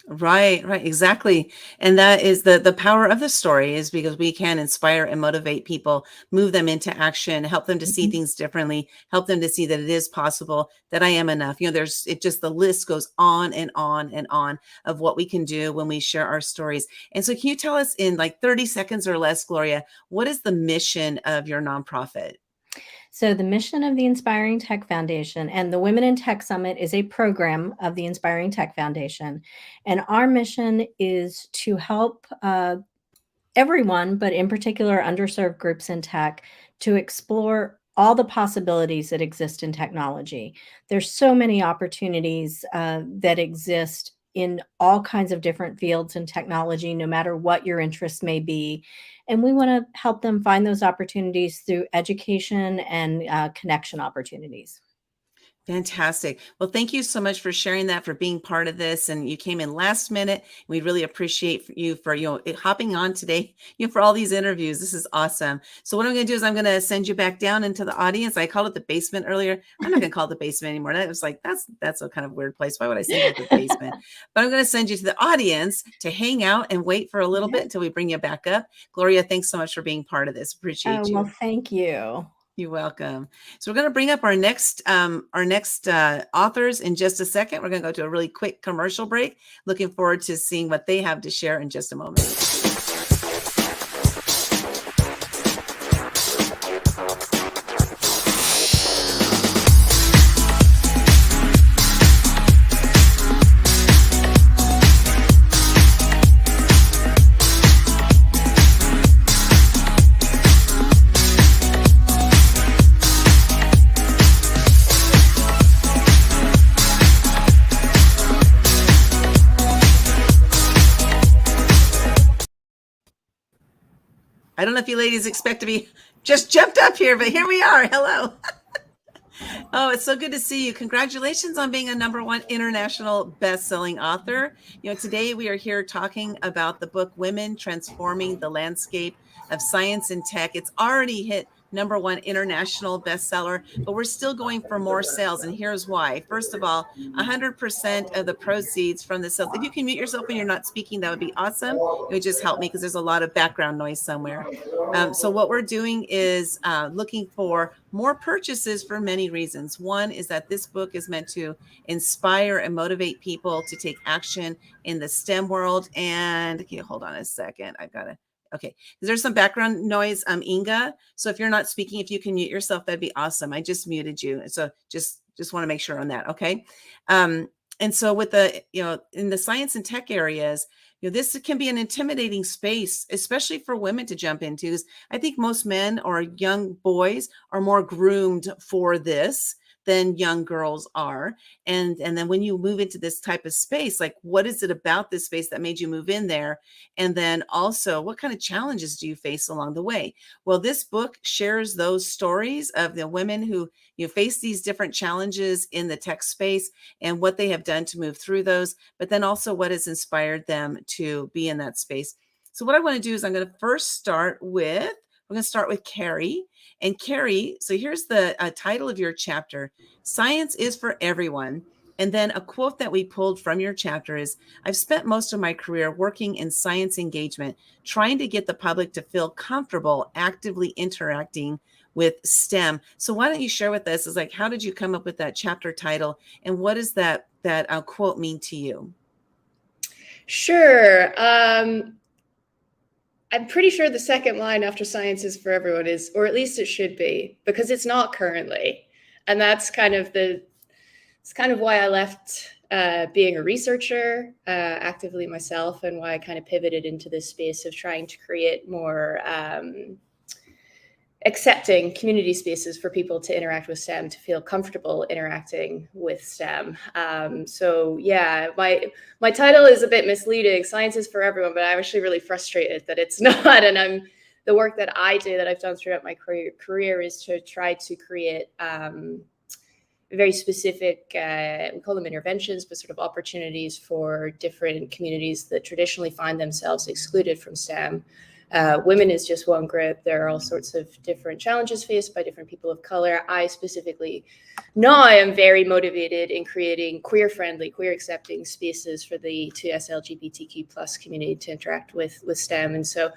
Right, exactly. And that is the power of the story, is because we can inspire and motivate people, move them into action, help them to see things differently, help them to see that it is possible, that I am enough. The list goes on and on and on of what we can do when we share our stories. And so can you tell us in like 30 seconds or less, Gloria, what is the mission of your nonprofit? So the mission of the Inspiring Tech Foundation and the Women in Tech Summit is a program of the Inspiring Tech Foundation. And our mission is to help everyone, but in particular underserved groups in tech, to explore all the possibilities that exist in technology. There's so many opportunities that exist in all kinds of different fields and technology, no matter what your interests may be. And we want to help them find those opportunities through education and connection opportunities. Fantastic. Well, thank you so much for sharing that, for being part of this. And you came in last minute. We really appreciate you for, hopping on today, for all these interviews. This is awesome. So what I'm going to do is I'm going to send you back down into the audience. I called it the basement earlier. I'm not going to call it the basement anymore. That was like, that's a kind of weird place. Why would I send you to the basement? But I'm going to send you to the audience to hang out and wait for a little bit until we bring you back up. Gloria, thanks so much for being part of this. Appreciate you. Well, thank you. You're welcome. So we're going to bring up our next authors in just a second. We're going to go to a really quick commercial break. Looking forward to seeing what they have to share in just a moment. I don't know if you ladies expect to be just jumped up here, but here we are. Hello. Oh, it's so good to see you. Congratulations on being a #1 international best-selling author. Today we are here talking about the book Women Transforming the Landscape of Science and Tech. It's already hit #1 international bestseller, but we're still going for more sales. And here's why. First of all, 100% of the proceeds from the sales. If you can mute yourself when you're not speaking, that would be awesome. It would just help me because there's a lot of background noise somewhere. So what we're doing is looking for more purchases for many reasons. One is that this book is meant to inspire and motivate people to take action in the STEM world. And hold on a second. Okay, there's some background noise, Inga. So if you're not speaking, if you can mute yourself, that'd be awesome. I just muted you. So just want to make sure on that. Okay. And so with the, in the science and tech areas, this can be an intimidating space, especially for women to jump into. I think most men or young boys are more groomed for this than young girls are. And then when you move into this type of space, like what is it about this space that made you move in there? And then also, what kind of challenges do you face along the way? Well, this book shares those stories of the women who face these different challenges in the tech space and what they have done to move through those, but then also what has inspired them to be in that space. So what I want to do is I'm going to first start with Carrie. And Carrie, so here's the title of your chapter, Science is for Everyone. And then a quote that we pulled from your chapter is, I've spent most of my career working in science engagement, trying to get the public to feel comfortable actively interacting with STEM. So why don't you share with us, how did you come up with that chapter title? And what does that quote mean to you? Sure. I'm pretty sure the second line after Science is for Everyone is, or at least it should be, because it's not currently. And that's kind of why I left being a researcher actively myself, and why I kind of pivoted into this space of trying to create more accepting community spaces for people to interact with STEM, to feel comfortable interacting with STEM. So yeah, my title is a bit misleading, Science is for Everyone, but I'm actually really frustrated that it's not. And the work that I do, that I've done throughout my career is to try to create very specific, we call them interventions, but sort of opportunities for different communities that traditionally find themselves excluded from STEM. Women is just one group. There are all sorts of different challenges faced by different people of color. I specifically now I am very motivated in creating queer-friendly, queer-accepting spaces for the 2S LGBTQ+ community to interact with STEM. And so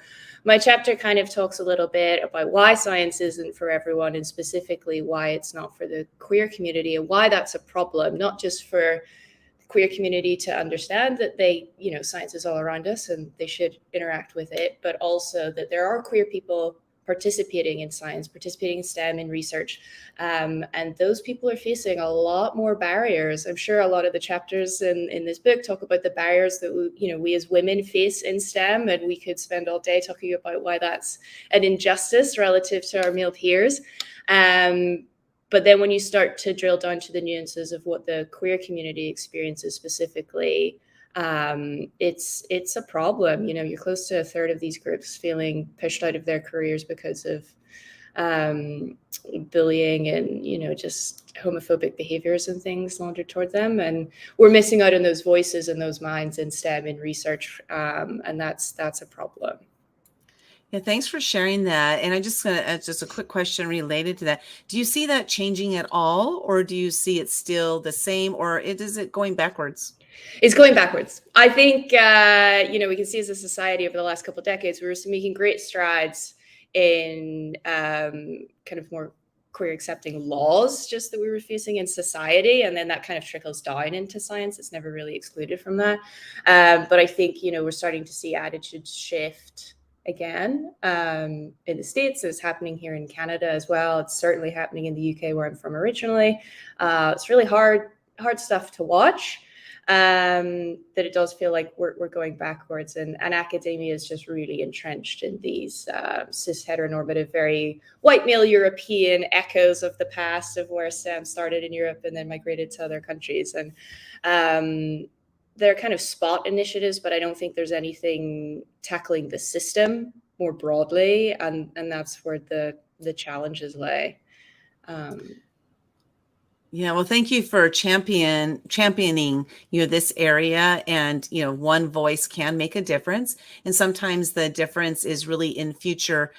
my chapter kind of talks a little bit about why science isn't for everyone, and specifically why it's not for the queer community, and why that's a problem, not just for queer community to understand that science is all around us and they should interact with it, but also that there are queer people participating in science, participating in STEM and research. And those people are facing a lot more barriers. I'm sure a lot of the chapters in this book talk about the barriers that we as women face in STEM, and we could spend all day talking about why that's an injustice relative to our male peers. But then when you start to drill down to the nuances of what the queer community experiences specifically, it's a problem. You know, you're close to a third of these groups feeling pushed out of their careers because of bullying and, you know, just homophobic behaviors and things laundered toward them. And we're missing out on those voices and those minds in STEM in research. And that's a problem. Yeah, thanks for sharing that. And I just gonna just a quick question related to that. Do you see that changing at all, or do you see it still the same, or is it going backwards? It's going backwards. I think, you know, we can see as a society over the last couple of decades, we were making great strides in kind of more queer accepting laws just that we were facing in society. And then that kind of trickles down into science. It's never really excluded from that. But I think, you know, we're starting to see attitudes shift again in the States. It's happening here in Canada as well. It's certainly happening in the UK where I'm from originally. It's really hard stuff to watch. That it does feel like we're going backwards, and academia is just really entrenched in these cis heteronormative, very white male European echoes of the past of where STEM started in Europe and then migrated to other countries. And they're kind of spot initiatives, but I don't think there's anything tackling the system more broadly, and that's where the challenges lay. Yeah, well, thank you for championing, you know, this area. And, you know, one voice can make a difference. And sometimes the difference is really in future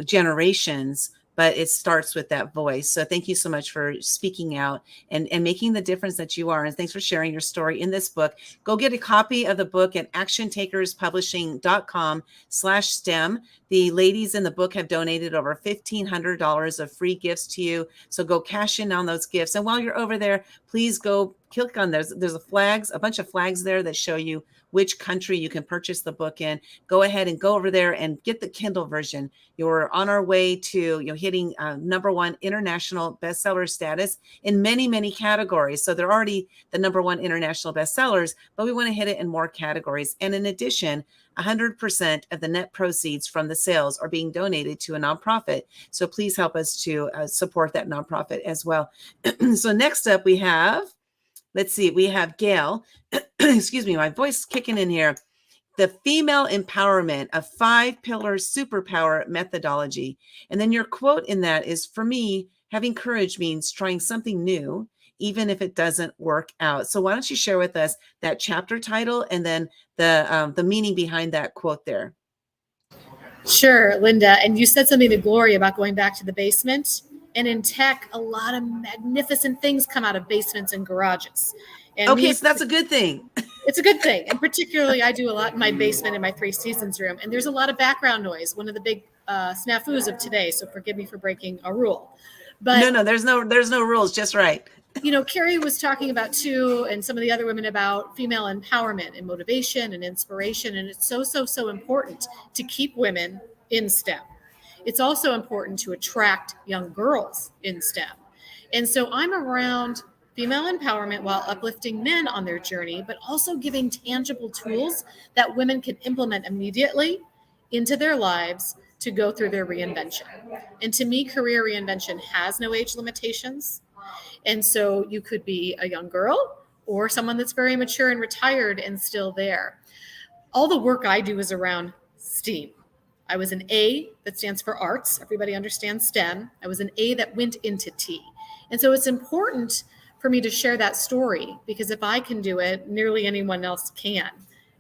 generations, but it starts with that voice. So thank you so much for speaking out and making the difference that you are. And thanks for sharing your story in this book. Go get a copy of the book at actiontakerspublishing.com/STEM. The ladies in the book have donated over $1,500 of free gifts to you. So go cash in on those gifts. And while you're over there, please go click on those. There's a bunch of flags there that show you which country you can purchase the book in. Go ahead and go over there and get the Kindle version. You're on our way to, you know, hitting #1 international bestseller status in many, many categories. So they're already the #1 international bestsellers, but we want to hit it in more categories. And in addition, 100% of the net proceeds from the sales are being donated to a nonprofit. So please help us to support that nonprofit as well. So next up we have, let's see, we have Gail. Excuse me, my voice kicking in here. The female empowerment, a 5-pillar superpower methodology. And then your quote in that is, for me, having courage means trying something new, even if it doesn't work out. So why don't you share with us that chapter title and then the meaning behind that quote there? Sure, Linda. And you said something to Gloria about going back to the basement. And in tech, a lot of magnificent things come out of basements and garages. And okay, so that's a good thing. It's a good thing. And particularly, I do a lot in my basement in my 3 Seasons room. And there's a lot of background noise, one of the big snafus of today. So forgive me for breaking a rule. But no, there's no rules, just right. You know, Carrie was talking about too, and some of the other women, about female empowerment and motivation and inspiration. And it's so important to keep women in STEM. It's also important to attract young girls in STEM. And so I'm around female empowerment while uplifting men on their journey, but also giving tangible tools that women can implement immediately into their lives to go through their reinvention. And to me, career reinvention has no age limitations. And so you could be a young girl or someone that's very mature and retired and still there. All the work I do is around STEAM. I was an A that stands for arts. Everybody understands STEM. I was an A that went into T. And so it's important for me to share that story, because if I can do it, nearly anyone else can.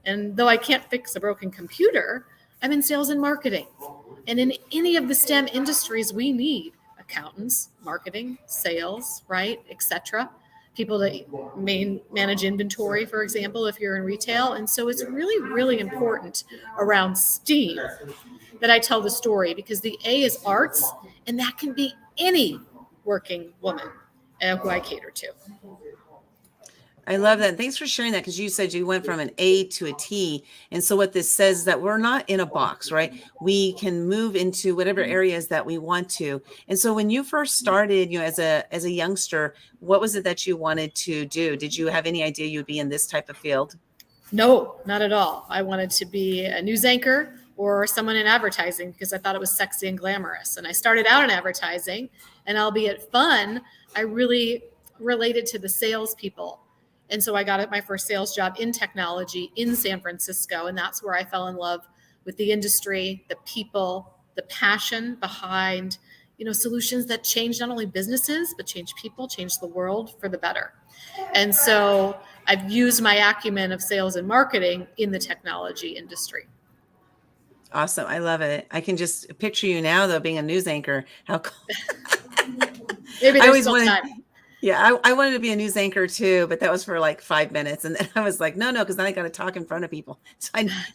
And though I can't fix a broken computer, I'm in sales and marketing. And in any of the STEM industries, we need accountants, marketing, sales, right, etc. People that manage inventory, for example, if you're in retail. And so it's really important around STEAM that I tell the story, because the A is arts, and that can be any working woman who I cater to. I love that. Thanks for sharing that, because you said you went from an A to a T. And so what this says is that we're not in a box, right? We can move into whatever areas that we want to. And so when you first started, you know, as a youngster, what was it that you wanted to do? Did you have any idea you'd be in this type of field? No, not at all. I wanted to be a news anchor or someone in advertising, because I thought it was sexy and glamorous. And I started out in advertising, and albeit fun, I really related to the salespeople And so I got my first sales job in technology in San Francisco. And that's where I fell in love with the industry, the people, the passion behind, solutions that change not only businesses, but change people, change the world for the better. And so I've used my acumen of sales and marketing in the technology industry. Awesome. I love it. I can just picture you now, though, being a news anchor. How Maybe I there's always still wanted, time. yeah, I wanted to be a news anchor too, but that was for like 5 minutes. And then I was like, no, because then I got to talk in front of people. So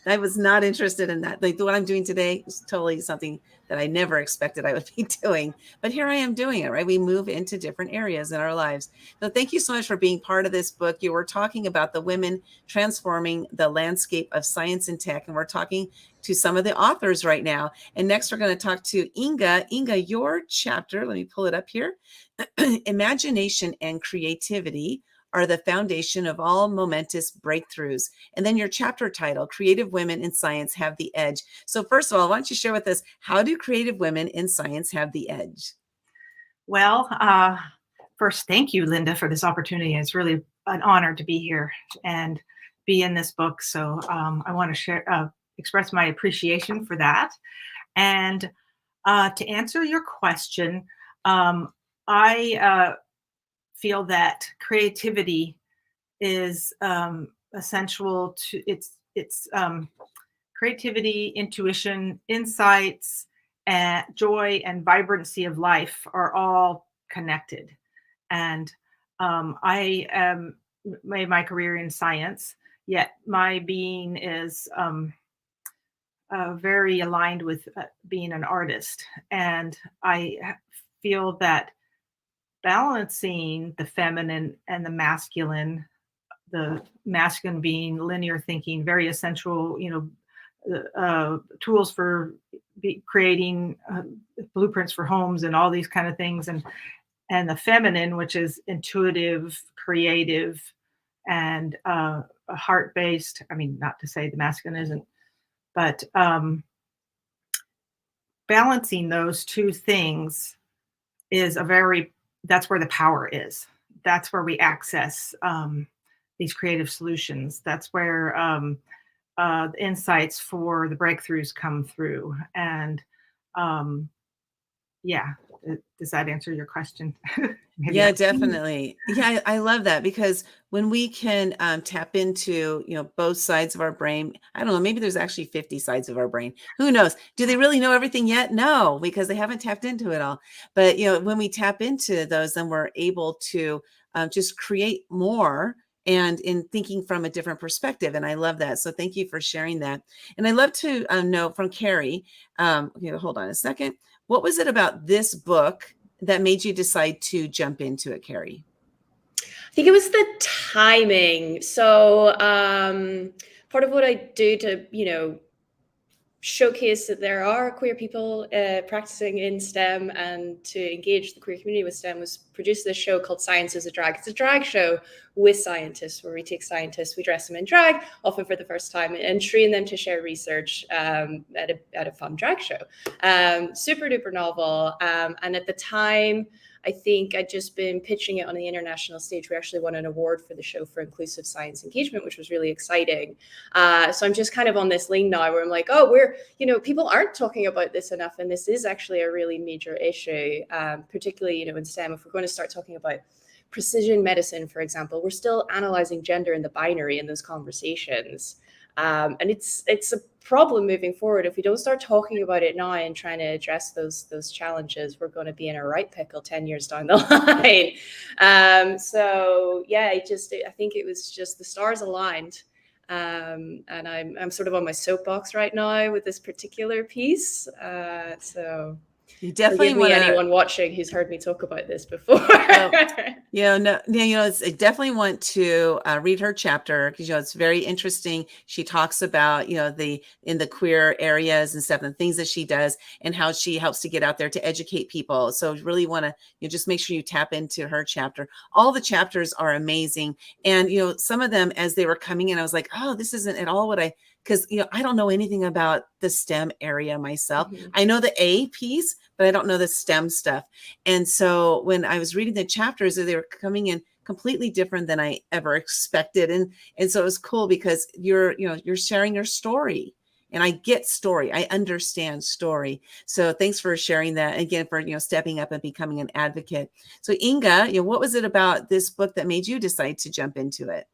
I was not interested in that. Like what I'm doing today is totally something that I never expected I would be doing. But here I am doing it, right? We move into different areas in our lives. So thank you so much for being part of this book. You were talking about the women transforming the landscape of science and tech. And we're talking to some of the authors right now. And next we're going to talk to Inga. Inga, your chapter, let me pull it up here. Imagination and creativity are the foundation of all momentous breakthroughs. And then your chapter title, Creative Women in Science Have the Edge. So first of all, why don't you share with us, how do creative women in science have the edge? Well, first, thank you, Linda, for this opportunity. It's really an honor to be here and be in this book. So I want to express my appreciation for that. And to answer your question, I feel that creativity is essential to it's creativity, intuition, insights, and joy and vibrancy of life are all connected. And I made my career in science, yet my being is very aligned with being an artist. And I feel that balancing the feminine and the masculine being linear thinking, very essential, tools for creating blueprints for homes and all these kind of things. And the feminine, which is intuitive, creative, and heart-based. I mean, not to say the masculine isn't, but balancing those two things is that's where the power is. That's where we access these creative solutions. That's where the insights for the breakthroughs come through. And yeah, does that answer your question? Yeah, definitely. Yeah, I love that, because when we can tap into, both sides of our brain, I don't know, maybe there's actually 50 sides of our brain. Who knows? Do they really know everything yet? No, because they haven't tapped into it all. But, when we tap into those, then we're able to just create more and in thinking from a different perspective. And I love that. So thank you for sharing that. And I'd love to know from Carrie, hold on a second. What was it about this book that made you decide to jump into it, Carrie? I think it was the timing. So part of what I do to, showcase that there are queer people practicing in STEM and to engage the queer community with STEM was produce this show called Science is a Drag. It's a drag show with scientists where we take scientists, we dress them in drag, often for the first time, and train them to share research at a fun drag show. Super duper novel. And at the time, I think I'd just been pitching it on the international stage. We actually won an award for the show for inclusive science engagement, which was really exciting. So I'm just kind of on this lane now where I'm like, people aren't talking about this enough. And this is actually a really major issue, particularly, in STEM. If we're going to start talking about precision medicine, for example, we're still analyzing gender in the binary in those conversations. And it's a problem moving forward. If we don't start talking about it now and trying to address those challenges, we're going to be in a right pickle 10 years down the line. So yeah, I think it was just the stars aligned. And I'm sort of on my soapbox right now with this particular piece. So you definitely forgive me, anyone watching who's heard me talk about this before. I definitely want to read her chapter, because it's very interesting. She talks about in the queer areas and stuff, and things that she does, and how she helps to get out there to educate people. So really want to just make sure you tap into her chapter. All the chapters are amazing, and some of them, as they were coming in, I was like, oh, this isn't at all what because I don't know anything about the STEM area myself. Mm-hmm. I know the A piece, but I don't know the STEM stuff. And so when I was reading the chapters, they were coming in completely different than I ever expected. And so it was cool because you're sharing your story. And I get story. I understand story. So thanks for sharing that. Again, for stepping up and becoming an advocate. So Inga, what was it about this book that made you decide to jump into it?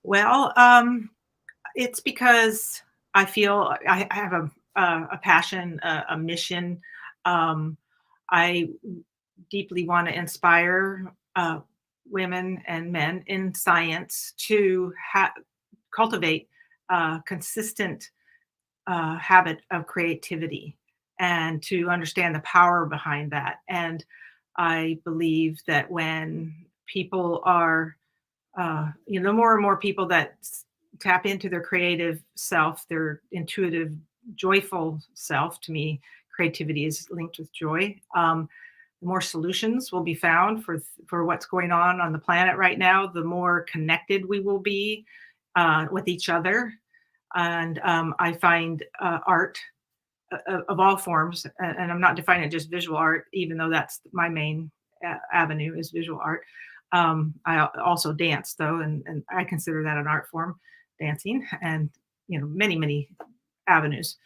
Well, it's because I feel I have a passion, a mission. I deeply want to inspire women and men in science to cultivate consistent habit of creativity and to understand the power behind that. And I believe that when people are, the more and more people that tap into their creative self, their intuitive, joyful self, to me, creativity is linked with joy. The more solutions will be found for what's going on the planet right now, the more connected we will be with each other. And I find art of all forms, and I'm not defining it just visual art, even though that's my main avenue is visual art. I also dance though, and I consider that an art form, dancing, and many avenues.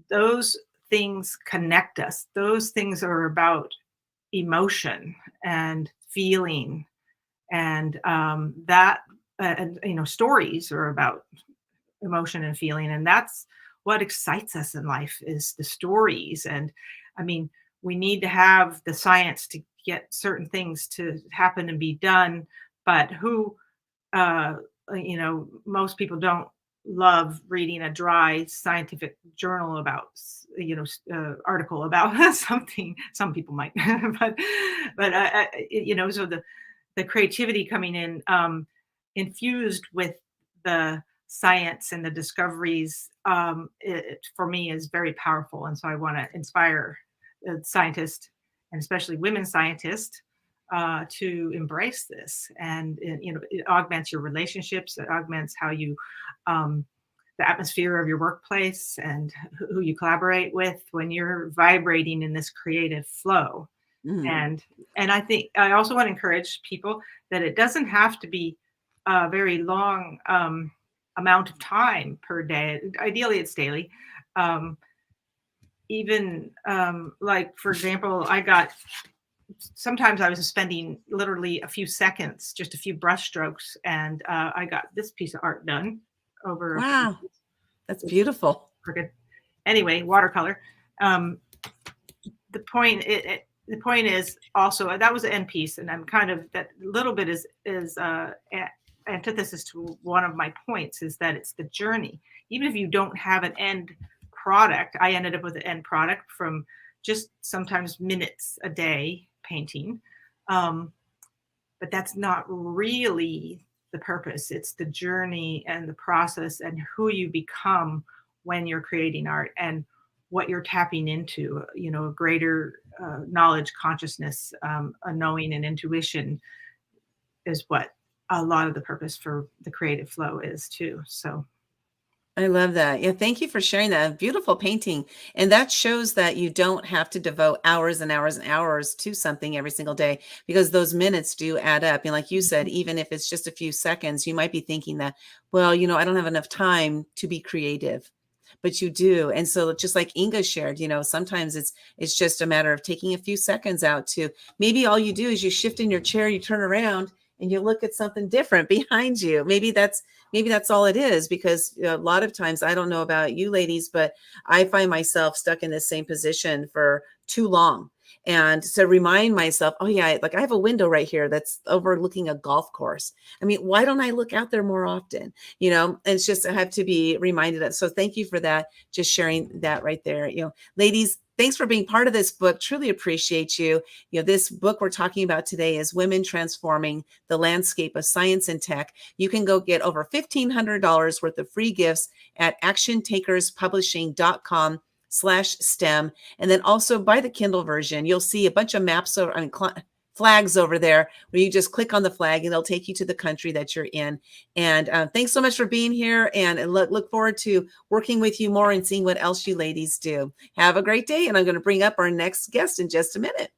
Those things connect us. Those things are about emotion and feeling, and stories are about emotion and feeling, and that's what excites us in life, is the stories. And I mean, we need to have the science to get certain things to happen and be done, but most people don't love reading a dry scientific journal about article about something. Some people might but so the creativity coming in infused with the science and the discoveries, for me, is very powerful. And so I want to inspire scientists, and especially women scientists, to embrace this. And it augments your relationships. It augments how you, the atmosphere of your workplace and who you collaborate with when you're vibrating in this creative flow. And I think I also want to encourage people that it doesn't have to be a very long amount of time per day. Ideally, it's daily. Like, for example, sometimes I was spending literally a few seconds, just a few brush strokes, and I got this piece of art done over. Wow, that's beautiful. Anyway, watercolor. The point is also that was an end piece, and I'm kind of that little bit is antithesis to one of my points, is that it's the journey. Even if you don't have an end product, I ended up with an end product from just sometimes minutes a day painting, but that's not really the purpose. It's the journey and the process and who you become when you're creating art, and what you're tapping into, a greater knowledge, consciousness, a knowing and intuition is what a lot of the purpose for the creative flow is too. So I love that. Yeah, thank you for sharing that. Beautiful painting. And that shows that you don't have to devote hours and hours and hours to something every single day, because those minutes do add up. And like you said, even if it's just a few seconds, you might be thinking that, well, I don't have enough time to be creative, but you do. And so just like Inga shared, sometimes it's just a matter of taking a few seconds out to, maybe all you do is you shift in your chair, you turn around and you look at something different behind you. Maybe that's all it is, because a lot of times, I don't know about you ladies, but I find myself stuck in the same position for too long. And to remind myself, oh yeah, like I have a window right here that's overlooking a golf course. I mean, why don't I look out there more often? It's just, I have to be reminded of. So thank you for that. Just sharing that right there. Ladies, thanks for being part of this book. Truly appreciate you. This book we're talking about today is Women Transforming the Landscape of Science and Tech. You can go get over $1,500 worth of free gifts at actiontakerspublishing.com/STEM. And then also buy the Kindle version. You'll see a bunch of maps, flags over there, where you just click on the flag and they'll take you to the country that you're in. And thanks so much for being here, and look forward to working with you more and seeing what else you ladies do. Have a great day. And I'm going to bring up our next guest in just a minute.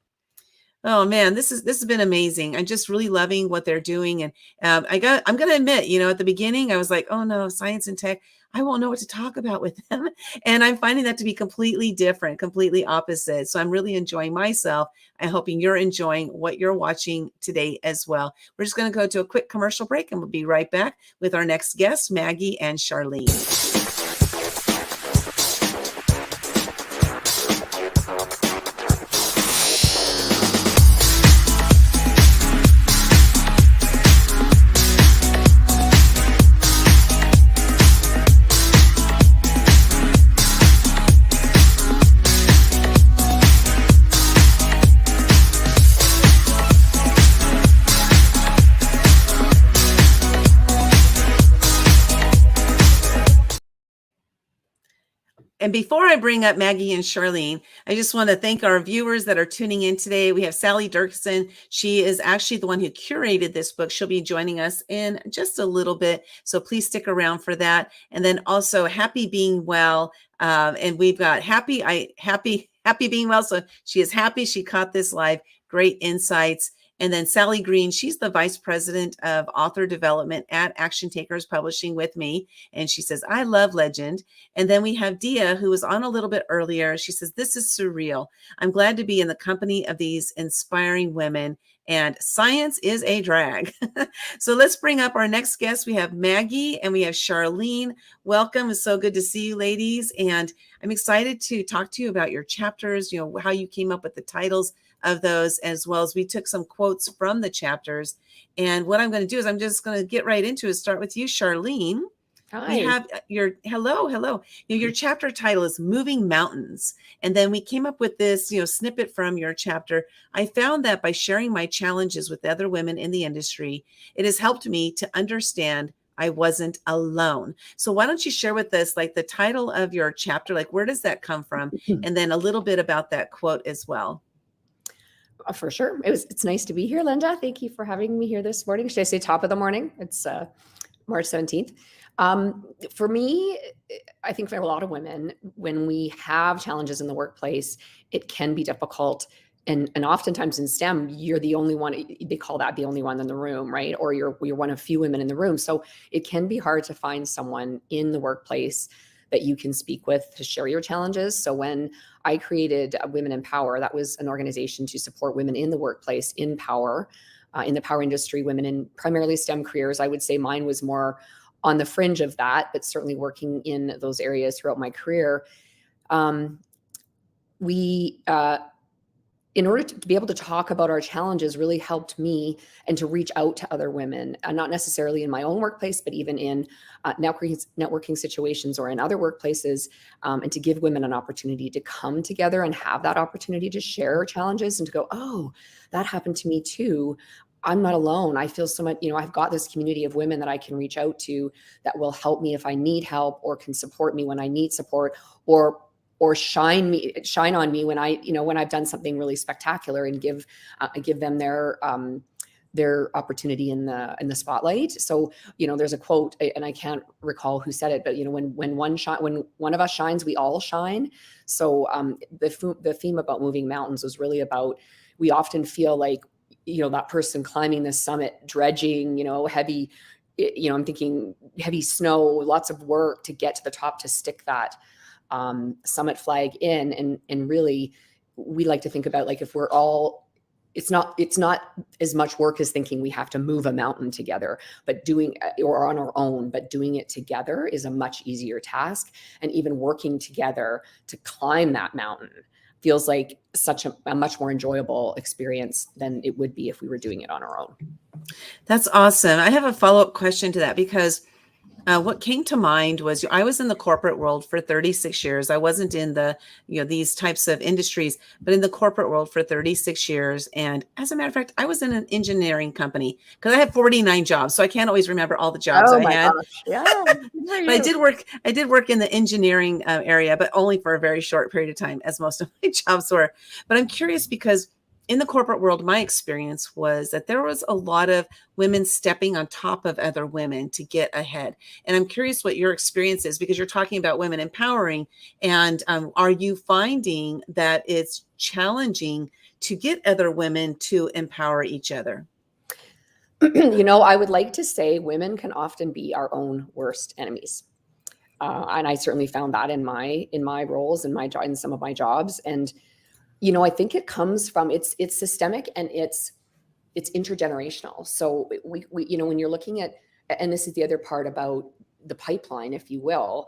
Oh man, this has been amazing. I'm just really loving what they're doing, and I'm going to admit, at the beginning, I was like, oh no, science and tech, I won't know what to talk about with them, and I'm finding that to be completely different, completely opposite. So I'm really enjoying myself. I'm hoping you're enjoying what you're watching today as well. We're just going to go to a quick commercial break, and we'll be right back with our next guests, Maggie and Charlene. And before I bring up Maggie and Charlene, I just want to thank our viewers that are tuning in today. We have Sally Dirksen. She is actually the one who curated this book. She'll be joining us in just a little bit, so please stick around for that. And then also Happy Being Well. And we've got Happy Being Well. So she is happy she caught this live. Great insights. And then Sally Green, she's the vice president of author development at Action Takers Publishing with me. And she says, I love legend. And then we have Dia, who was on a little bit earlier. She says, this is surreal. I'm glad to be in the company of these inspiring women, and science is a drag. So let's bring up our next guest. We have Maggie and we have Charlene. Welcome. It's so good to see you, ladies. And I'm excited to talk to you about your chapters, how you came up with the titles of those, as well as we took some quotes from the chapters. And what I'm going to do is I'm just going to get right into it. Start with you, Charlene. Hi. We have your hello. Your chapter title is Moving Mountains. And then we came up with this, snippet from your chapter. I found that by sharing my challenges with other women in the industry, it has helped me to understand I wasn't alone. So why don't you share with us like the title of your chapter, like where does that come from? And then a little bit about that quote as well. For sure. It's nice to be here, Linda. Thank you for having me here this morning. Should I say top of the morning? It's March 17th. For me, I think for a lot of women, when we have challenges in the workplace, it can be difficult. And oftentimes in STEM, you're the only one, they call that the only one in the room, right? Or you're one of few women in the room. So it can be hard to find someone in the workplace that you can speak with to share your challenges. So when I created Women in Power, that was an organization to support women in the workplace in power, in the power industry, women in primarily STEM careers. I would say mine was more on the fringe of that, but certainly working in those areas throughout my career. In order to be able to talk about our challenges really helped me and to reach out to other women, not necessarily in my own workplace, but even in networking situations or in other workplaces, and to give women an opportunity to come together and have that opportunity to share challenges and to go, oh, that happened to me too. I'm not alone. I feel so much, I've got this community of women that I can reach out to that will help me if I need help, or can support me when I need support, or shine on me when when I've done something really spectacular, and give them their opportunity in the spotlight. So, there's a quote, and I can't recall who said it, but when one of us shines, we all shine. So the theme about moving mountains was really about, we often feel like, that person climbing this summit, dredging, heavy, I'm thinking heavy snow, lots of work to get to the top, to stick that summit flag in. And really, we like to think about, like, if we're all, it's not as much work as thinking we have to move a mountain together, but or on our own, but doing it together is a much easier task. And even working together to climb that mountain feels like such a much more enjoyable experience than it would be if we were doing it on our own. That's awesome. I have a follow-up question to that, because what came to mind was I was in the corporate world for 36 years. I wasn't in the, these types of industries, but in the corporate world for 36 years. And as a matter of fact, I was in an engineering company because I had 49 jobs. So I can't always remember all the jobs I had. Gosh. Yeah. But I did work in the engineering area, but only for a very short period of time, as most of my jobs were. But I'm curious because in the corporate world, my experience was that there was a lot of women stepping on top of other women to get ahead. And I'm curious what your experience is, because you're talking about women empowering. And are you finding that it's challenging to get other women to empower each other? I would like to say women can often be our own worst enemies. And I certainly found that in my roles in some of my jobs. And, I think it comes from, it's systemic and it's intergenerational. So we when you're looking at, and this is the other part about the pipeline, if you will,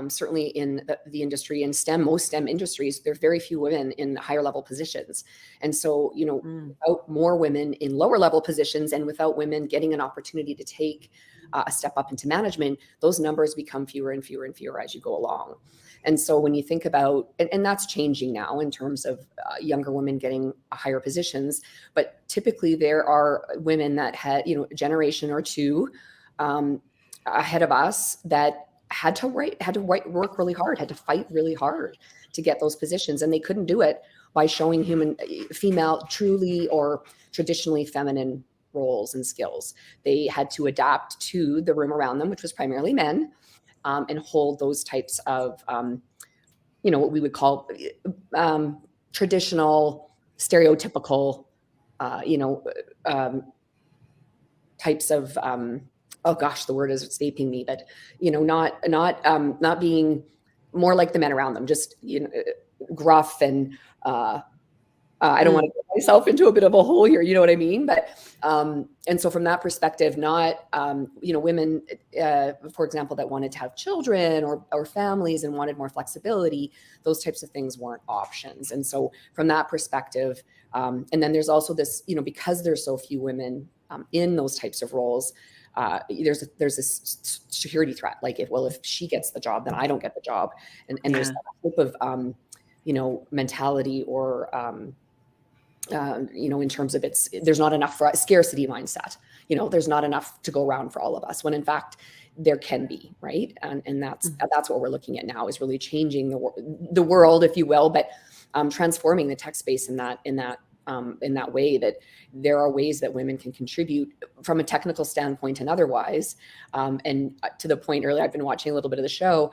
certainly in the industry, in most STEM industries, there's very few women in higher level positions. And so, without more women in lower level positions and without women getting an opportunity to take a step up into management, those numbers become fewer and fewer and fewer as you go along. And so when you think about, and that's changing now in terms of younger women getting higher positions, but typically there are women that had, a generation or two ahead of us that had to work really hard, had to fight really hard to get those positions. And they couldn't do it by showing female, truly or traditionally feminine roles and skills. They had to adapt to the room around them, which was primarily men, and hold those types of, what we would call traditional, stereotypical, types of, oh gosh, the word is escaping me, but not being more like the men around them, just gruff and I don't want to get myself into a bit of a hole here, you know what I mean? But and so from that perspective, not women, for example, that wanted to have children or families and wanted more flexibility, those types of things weren't options. And so from that perspective, and then there's also this, because there's so few women in those types of roles, there's this security threat. Like if she gets the job, then I don't get the job. And there's that type of mentality or in terms of there's not enough for a scarcity mindset. There's not enough to go around for all of us, when in fact there can be, right? And that's what we're looking at now, is really changing the world, if you will, but transforming the tech space in that way, that there are ways that women can contribute from a technical standpoint and otherwise. And to the point earlier, I've been watching a little bit of the show.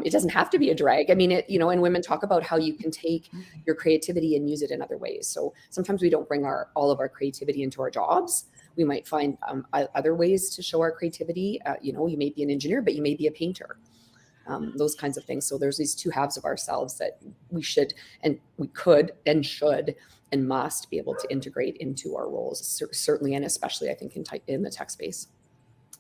It doesn't have to be a drag. I mean, and women talk about how you can take your creativity and use it in other ways. So sometimes we don't bring all of our creativity into our jobs. We might find other ways to show our creativity. You may be an engineer, but you may be a painter. Those kinds of things. So there's these two halves of ourselves that we should, and we could and should and must be able to integrate into our roles, certainly and especially, I think, in the tech space.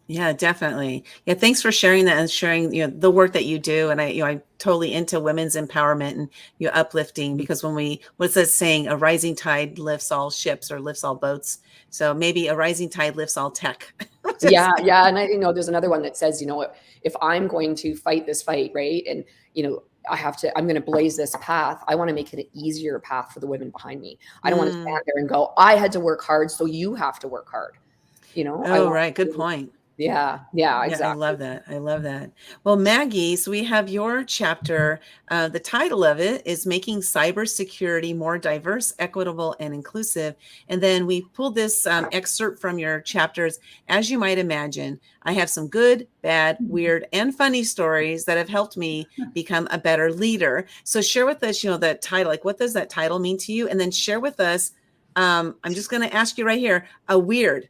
Yeah, definitely. Yeah, thanks for sharing that and sharing the work that you do. And I'm totally into women's empowerment and uplifting, because what's that saying? A rising tide lifts all ships, or lifts all boats. So maybe a rising tide lifts all tech. Yeah. And there's another one that says, if I'm going to fight this fight, right, and I'm going to blaze this path, I want to make it an easier path for the women behind me. I don't want to stand there and go, I had to work hard, so you have to work hard. Right. Good point. Yeah, exactly. I love that. Well, Maggie, so we have your chapter. The title of it is Making Cybersecurity More Diverse, Equitable, and Inclusive. And then we pulled this excerpt from your chapters. As you might imagine, I have some good, bad, weird, and funny stories that have helped me become a better leader. So share with us, that title, like what does that title mean to you? And then share with us, I'm just going to ask you right here, a weird.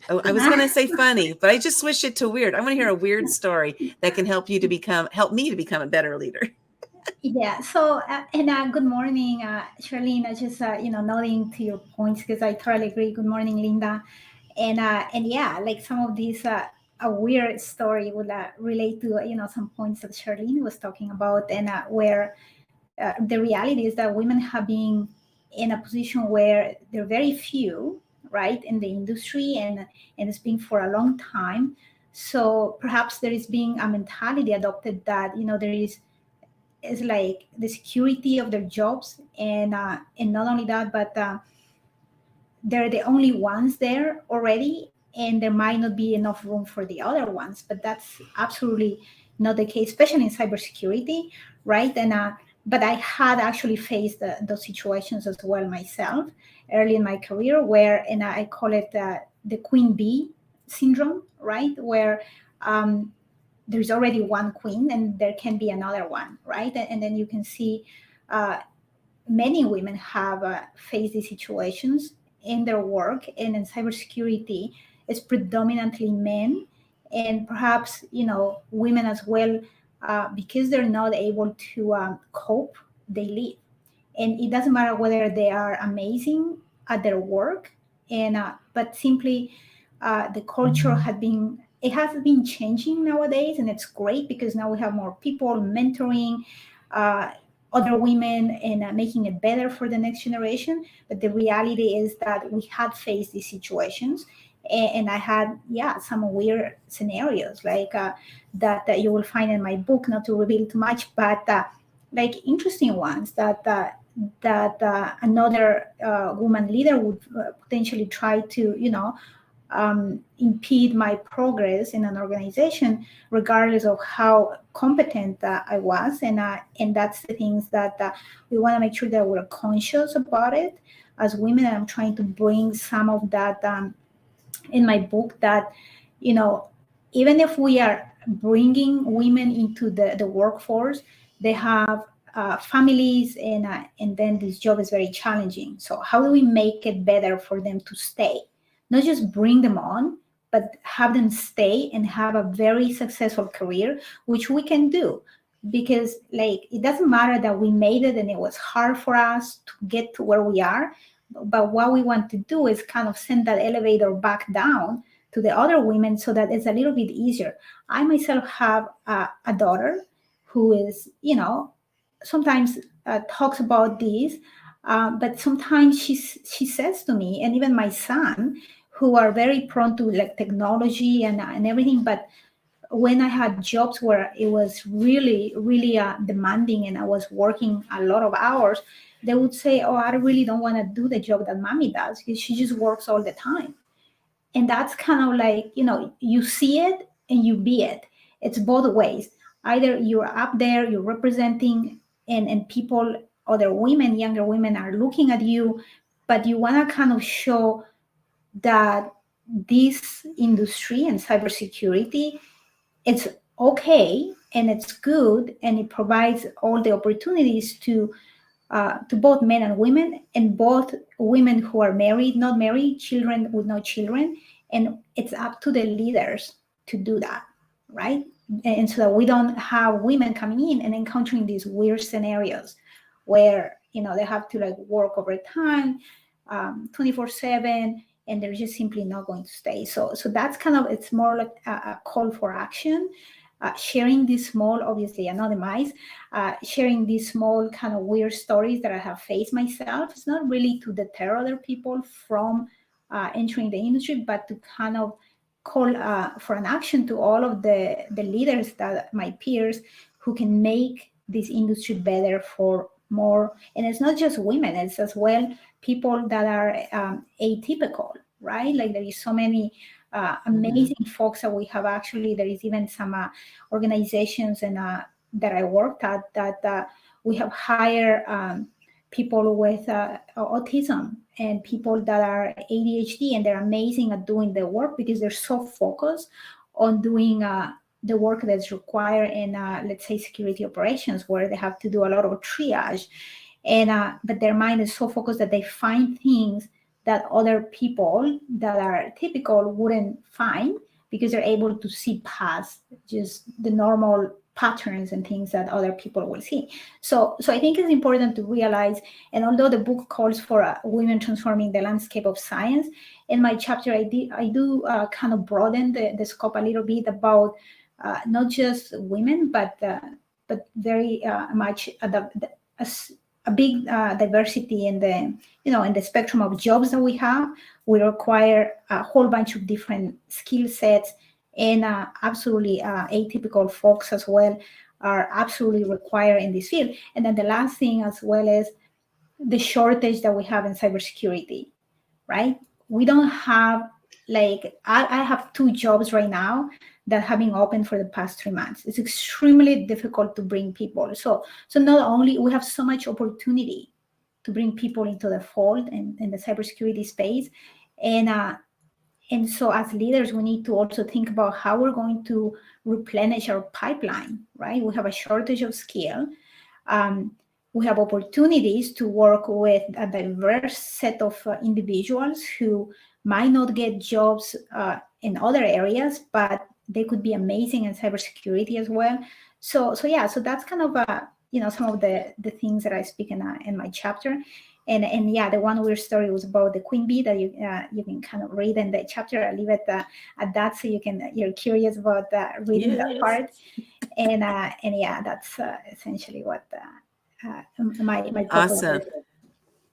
Oh, I was going to say funny, but I just switched it to weird. I want to hear a weird story that can help me to become a better leader. Yeah. So, good morning, Charlene. I just, nodding to your points, because I totally agree. Good morning, Linda. And yeah, like some of these, a weird story would relate to, some points that Charlene was talking about, and where the reality is that women have been in a position where there are very few, right, in the industry, and it's been for a long time. So perhaps there is being a mentality adopted that there is like the security of their jobs, and not only that, but they're the only ones there already, and there might not be enough room for the other ones. But that's absolutely not the case, especially in cybersecurity, right? And but I had actually faced those situations as well myself early in my career, where, and I call it the queen bee syndrome, right? Where there's already one queen and there can be another one, right? And then you can see many women have faced these situations in their work, and in cybersecurity, it's predominantly men, and perhaps women as well, because they're not able to cope, they leave. And it doesn't matter whether they are amazing at their work, and but simply the culture has been changing nowadays, and it's great because now we have more people mentoring other women and making it better for the next generation. But the reality is that we had faced these situations, and I had some weird scenarios like that you will find in my book, not to reveal too much, but like interesting ones that another woman leader would potentially try to impede my progress in an organization, regardless of how competent I was. And that's the things that we want to make sure that we're conscious about it as women. And I'm trying to bring some of that in my book, that even if we are bringing women into the workforce, they have families, and then this job is very challenging. So how do we make it better for them to stay? Not just bring them on, but have them stay and have a very successful career, which we can do. Because it doesn't matter that we made it and it was hard for us to get to where we are, but what we want to do is kind of send that elevator back down to the other women so that it's a little bit easier. I myself have a daughter who is, sometimes talks about this, but sometimes she says to me, and even my son, who are very prone to technology and everything, but when I had jobs where it was really, really demanding and I was working a lot of hours, they would say, oh, I really don't want to do the job that mommy does because she just works all the time. And that's kind of like, you see it and you be it. It's both ways. Either you're up there, you're representing, and people, other women, younger women are looking at you, but you want to kind of show that this industry and cybersecurity, it's okay and it's good, and it provides all the opportunities to both men and women, and both women who are married, not married, children with no children. And it's up to the leaders to do that, right? And so that we don't have women coming in and encountering these weird scenarios where they have to work overtime 24/7, and they're just simply not going to stay. So that's kind of, it's more like a call for action. Sharing these small, obviously anonymized, sharing these small kind of weird stories that I have faced myself. It's not really to deter other people from entering the industry, but to kind of call for an action to all of the leaders, that my peers, who can make this industry better for more. And it's not just women, it's as well people that are atypical, right? There is so many amazing folks that we have. Actually, there is even some organizations and that I worked at that we have hired people with autism and people that are ADHD, and they're amazing at doing the work because they're so focused on doing the work that's required in, let's say, security operations, where they have to do a lot of triage. And but their mind is so focused that they find things that other people that are typical wouldn't find, because they're able to see past just the normal patterns and things that other people will see. So I think it's important to realize, and although the book calls for women transforming the landscape of science, in my chapter I do kind of broaden the scope a little bit about not just women, but very much a big diversity in the in the spectrum of jobs that we have. We require a whole bunch of different skill sets, and absolutely atypical folks as well are absolutely required in this field. And then the last thing as well is the shortage that we have in cybersecurity, right? We don't have I have 2 jobs right now that have been open for the past 3 months. It's extremely difficult to bring people. So not only we have so much opportunity to bring people into the fold and in the cybersecurity space, and so as leaders, we need to also think about how we're going to replenish our pipeline, right? We have a shortage of skill. we have opportunities to work with a diverse set of individuals who might not get jobs in other areas, but they could be amazing in cybersecurity as well. So that's kind of some of the things that I speak in my chapter. And yeah, the one weird story was about the queen bee that you can kind of read in the chapter. I leave it at that, so you're curious about reading that part. And yeah, that's essentially what my purpose Awesome. is.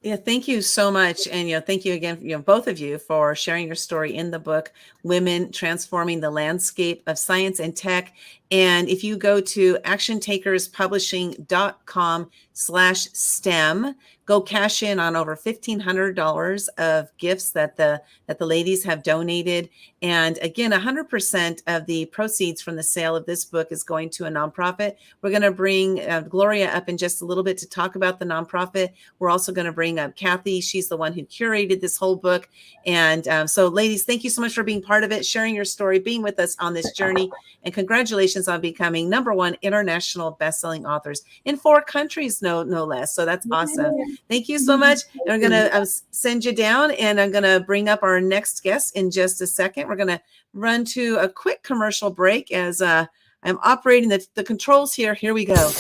Yeah, thank you so much. And, thank you again, both of you, for sharing your story in the book, Women Transforming the Landscape of Science and Tech. And if you go to actiontakerspublishing.com/STEM, go cash in on over $1,500 of gifts that the ladies have donated. And again, 100% of the proceeds from the sale of this book is going to a nonprofit. We're going to bring Gloria up in just a little bit to talk about the nonprofit. We're also going to bring up Kathy. She's the one who curated this whole book. And so ladies, thank you so much for being part of it, sharing your story, being with us on this journey. And congratulations on becoming #1 international bestselling authors in 4 countries, no less. So that's awesome. Thank you so much. And we're going to send you down, and I'm going to bring up our next guest in just a second. We're going to run to a quick commercial break as I'm operating the controls here. Here we go.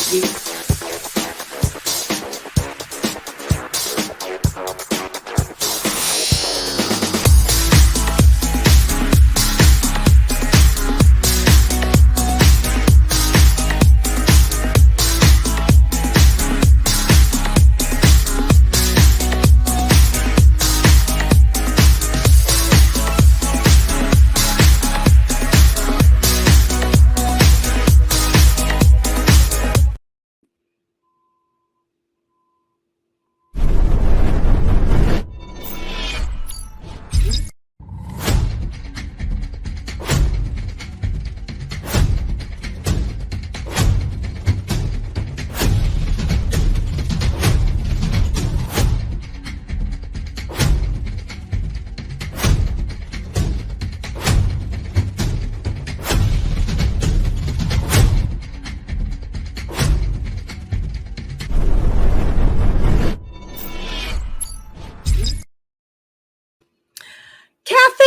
Kathy,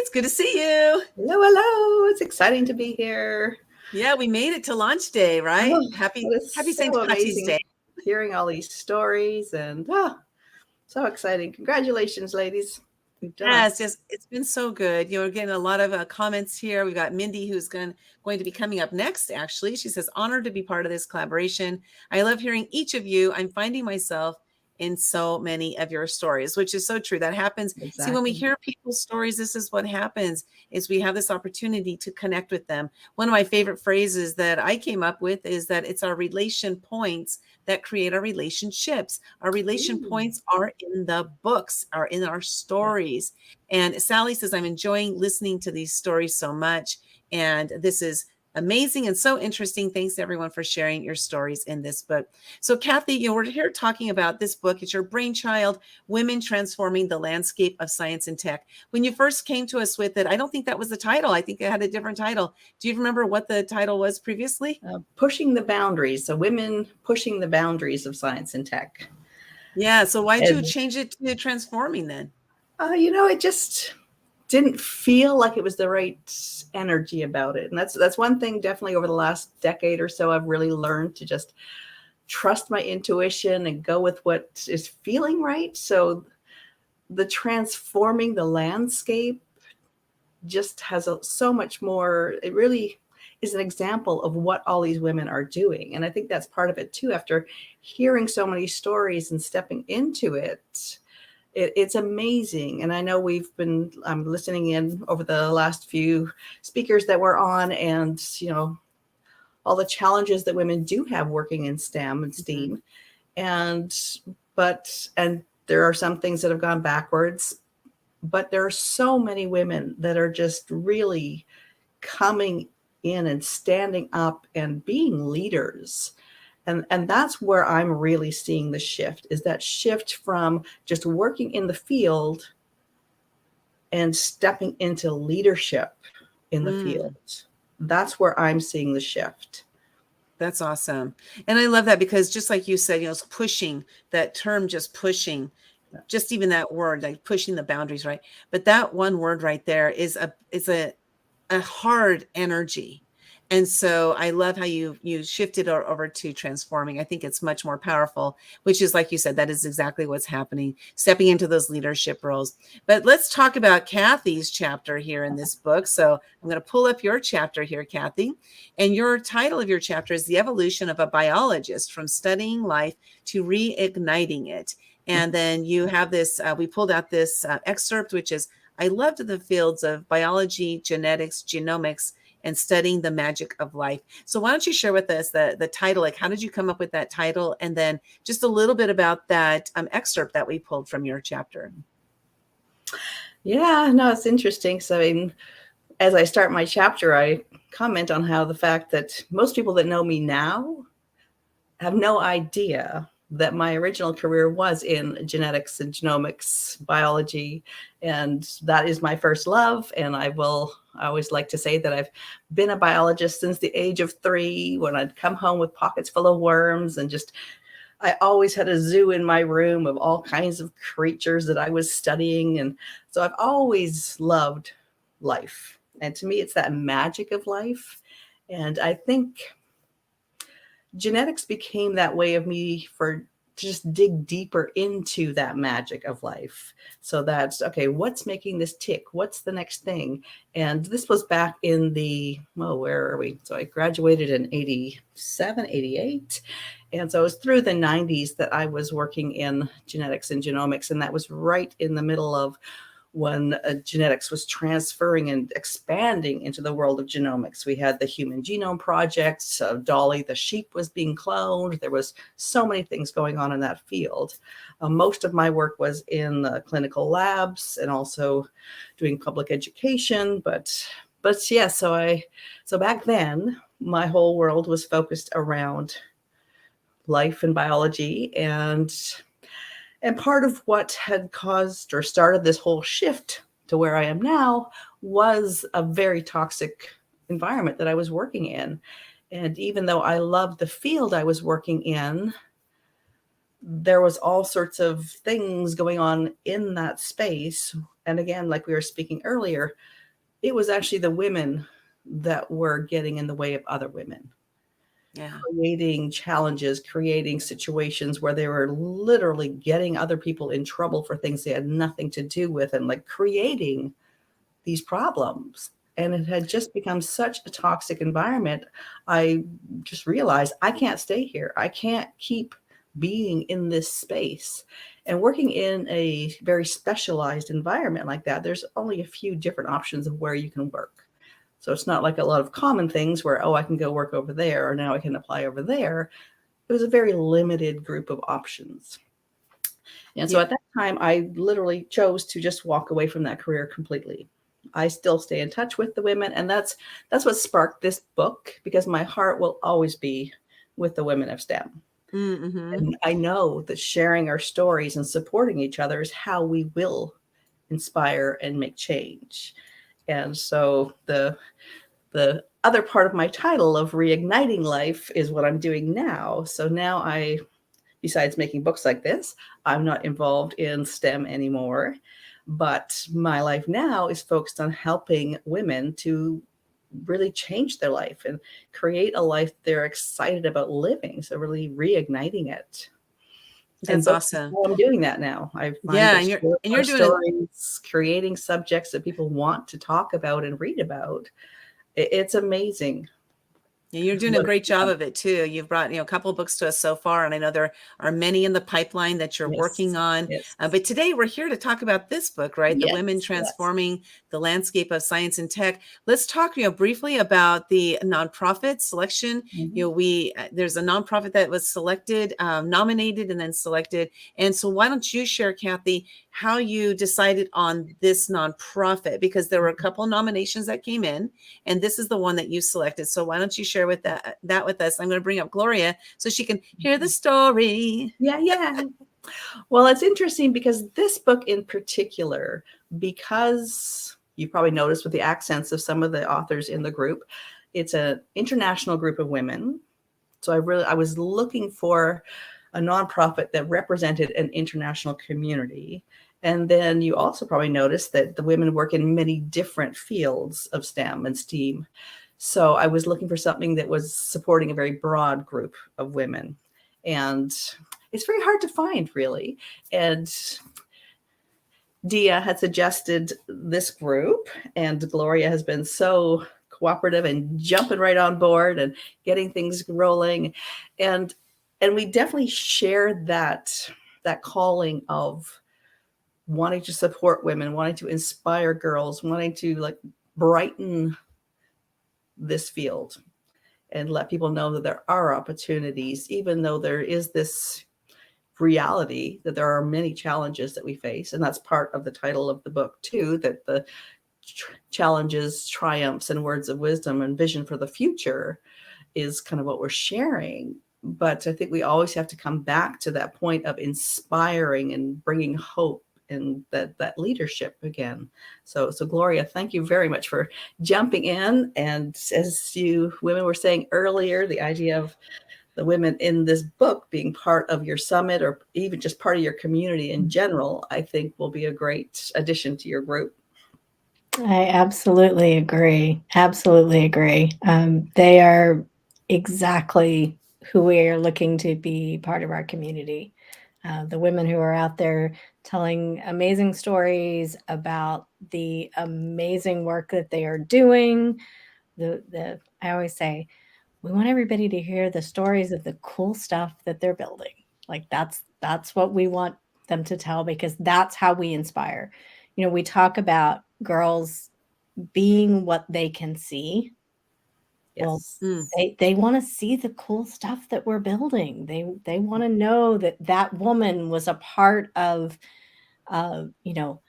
it's good to see you. Hello. It's exciting to be here. Yeah, we made it to launch day, right? Oh, Happy so St. Patty's amazing Day. hearing all these stories, and so exciting. Congratulations, ladies. Yes, it's been so good. We're getting a lot of comments here. We've got Mindy, who's going to be coming up next, actually. She says, honored to be part of this collaboration. I love hearing each of you. I'm finding myself in so many of your stories, which is so true. That happens. Exactly. See, when we hear people's stories, this is what happens, is we have this opportunity to connect with them. One of my favorite phrases that I came up with is that it's our relation points that create our relationships. Our relation points are in the books, are in our stories. And Sally says, I'm enjoying listening to these stories so much. And this is amazing and so interesting. Thanks to everyone for sharing your stories in this book. So Kathy, we're here talking about this book. It's your brainchild, Women Transforming the Landscape of Science and Tech. When you first came to us with it, I don't think that was the title. I think it had a different title. Do you remember what the title was previously? Pushing the boundaries. So women pushing the boundaries of science and tech. Yeah. So why'd you change it to Transforming then? It just didn't feel like it was the right energy about it. And that's one thing definitely over the last decade or so I've really learned to just trust my intuition and go with what is feeling right. So the transforming the landscape just has so much more. It really is an example of what all these women are doing. And I think that's part of it too. After hearing so many stories and stepping into it, it's amazing. And I know I'm listening in over the last few speakers that we're on, and, all the challenges that women do have working in STEM and STEAM. And there are some things that have gone backwards, but there are so many women that are just really coming in and standing up and being leaders. And that's where I'm really seeing the shift, is that shift from just working in the field and stepping into leadership in the field. That's where I'm seeing the shift. That's awesome. And I love that because just like you said, it's pushing, that term, just pushing, just even that word, like pushing the boundaries, right? But that one word right there is a hard energy. And so I love how you shifted over to transforming. I think it's much more powerful, which is, like you said, that is exactly what's happening, stepping into those leadership roles. But let's talk about Kathy's chapter here in this book. So I'm going to pull up your chapter here, Kathy. And your title of your chapter is The Evolution of a Biologist from Studying Life to Reigniting It. And then you have this, we pulled out this excerpt, which is, I loved the fields of biology, genetics, genomics, and studying the magic of life. So why don't you share with us the title, like how did you come up with that title? And then just a little bit about that excerpt that we pulled from your chapter. Yeah, no, it's interesting. So as I start my chapter, I comment on how the fact that most people that know me now have no idea that my original career was in genetics and genomics, biology, and that is my first love. And I always like to say that I've been a biologist since the age of 3, when I'd come home with pockets full of worms, and I always had a zoo in my room of all kinds of creatures that I was studying. And so I've always loved life. And to me, it's that magic of life. And I think genetics became that way of me to just dig deeper into that magic of life. So that's, okay, what's making this tick? What's the next thing? And this was back in where are we? So I graduated in 87, 88. And so it was through the 90s that I was working in genetics and genomics. And that was right in the middle of when genetics was transferring and expanding into the world of genomics. We had the Human Genome Project, Dolly the sheep was being cloned. There was so many things going on in that field. Most of my work was in the clinical labs and also doing public education. But yeah, so back then, my whole world was focused around life and biology, and part of what had caused or started this whole shift to where I am now was a very toxic environment that I was working in. And even though I loved the field I was working in, there was all sorts of things going on in that space. And again, like we were speaking earlier, it was actually the women that were getting in the way of other women. Yeah. Creating challenges, creating situations where they were literally getting other people in trouble for things they had nothing to do with, and like creating these problems. And it had just become such a toxic environment. I just realized I can't stay here. I can't keep being in this space. And working in a very specialized environment like that, there's only a few different options of where you can work. So it's not like a lot of common things where, I can go work over there, or now I can apply over there. It was a very limited group of options. And so at that time, I literally chose to just walk away from that career completely. I still stay in touch with the women. And that's what sparked this book, because my heart will always be with the women of STEM. Mm-hmm. And I know that sharing our stories and supporting each other is how we will inspire and make change. And so the other part of my title of Reigniting Life is what I'm doing now. So now besides making books like this, I'm not involved in STEM anymore, but my life now is focused on helping women to really change their life and create a life they're excited about living. So really reigniting it. That's awesome. I'm doing that now. I find and you're doing stories, creating subjects that people want to talk about and read about. It's amazing. Yeah, you're doing a great job of it too. You've brought, a couple of books to us so far, and I know there are many in the pipeline that you're working on. Yes. But today we're here to talk about this book, right? The Yes, Women Transforming the Landscape of Science and Tech. Let's talk, briefly about the nonprofit selection. Mm-hmm. There's a nonprofit that was selected, nominated, and then selected. And so why don't you share, Kathy, how you decided on this nonprofit? Because there were a couple nominations that came in, and this is the one that you selected. So why don't you share with that with us? I'm going to bring up Gloria so she can hear the story. Yeah. Well, it's interesting because this book in particular, because you probably noticed with the accents of some of the authors in the group, it's an international group of women. So I was looking for a nonprofit that represented an international community. And then you also probably noticed that the women work in many different fields of STEM and STEAM. So I was looking for something that was supporting a very broad group of women. And it's very hard to find, really. And Dia had suggested this group, and Gloria has been so cooperative and jumping right on board and getting things rolling. And we definitely share that calling of wanting to support women, wanting to inspire girls, wanting to like brighten this field and let people know that there are opportunities, even though there is this reality that there are many challenges that we face. And that's part of the title of the book too, that the challenges, triumphs, and words of wisdom and vision for the future is kind of what we're sharing. But I think we always have to come back to that point of inspiring and bringing hope and that leadership again. So Gloria, thank you very much for jumping in. And as you women were saying earlier, the idea of the women in this book being part of your summit or even just part of your community in general, I think will be a great addition to your group. I absolutely agree. Absolutely agree. They are exactly who we are looking to be part of our community. The women who are out there telling amazing stories about the amazing work that they are doing. I always say, we want everybody to hear the stories of the cool stuff that they're building. Like that's what we want them to tell, because that's how we inspire. You know, we talk about girls being what they can see. Yes. Well, they want to see the cool stuff that we're building. They want to know that woman was a part of, you know,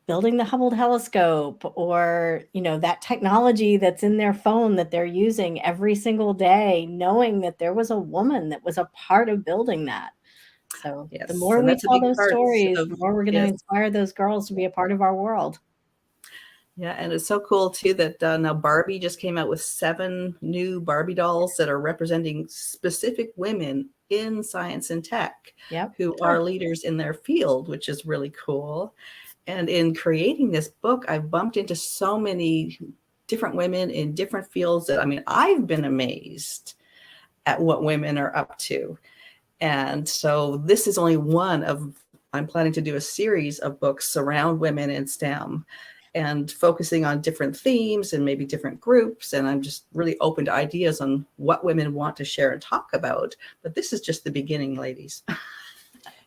building the Hubble telescope, or, you know, that technology that's in their phone that they're using every single day, knowing that there was a woman that was a part of building that. So yes, the more we tell those stories, the more we're going to inspire those girls to be a part of our world. Yeah, and it's so cool too that now Barbie just came out with 7 new Barbie dolls that are representing specific women in science and tech who are leaders in their field, which is really cool. And in creating this book, I've bumped into so many different women in different fields that, I mean, I've been amazed at what women are up to. And so this is only one of, I'm planning to do a series of books around women in STEM and focusing on different themes and maybe different groups. And I'm just really open to ideas on what women want to share and talk about. But this is just the beginning, ladies.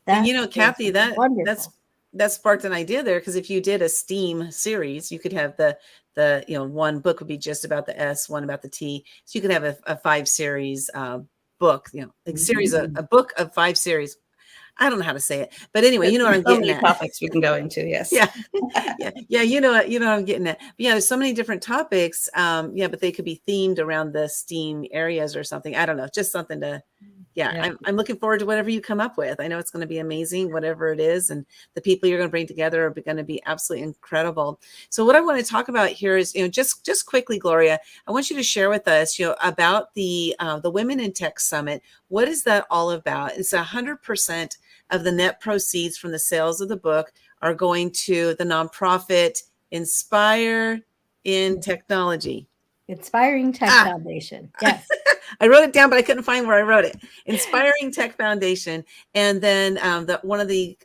And you know, Kathy, that sparked an idea there, because if you did a STEAM series, you could have the you know, one book would be just about the S, one about the T. So you could have a 5 series book, you know, like series, a book of 5 series. I don't know how to say it, but anyway, you know what I'm getting at. Topics we can go into, yes. Yeah. You know what I'm getting at. But yeah, there's so many different topics. But they could be themed around the STEAM areas or something. I don't know, just something to. I'm looking forward to whatever you come up with. I know it's going to be amazing, whatever it is, and the people you're going to bring together are going to be absolutely incredible. So what I want to talk about here is, you know, just quickly, Gloria, I want you to share with us, you know, about the Women in Tech Summit. What is that all about? It's 100% of the net proceeds from the sales of the book are going to the nonprofit Inspire in Technology. Inspiring Tech Foundation. Yes. I wrote it down, but I couldn't find where I wrote it. Inspiring Tech Foundation. And then one of the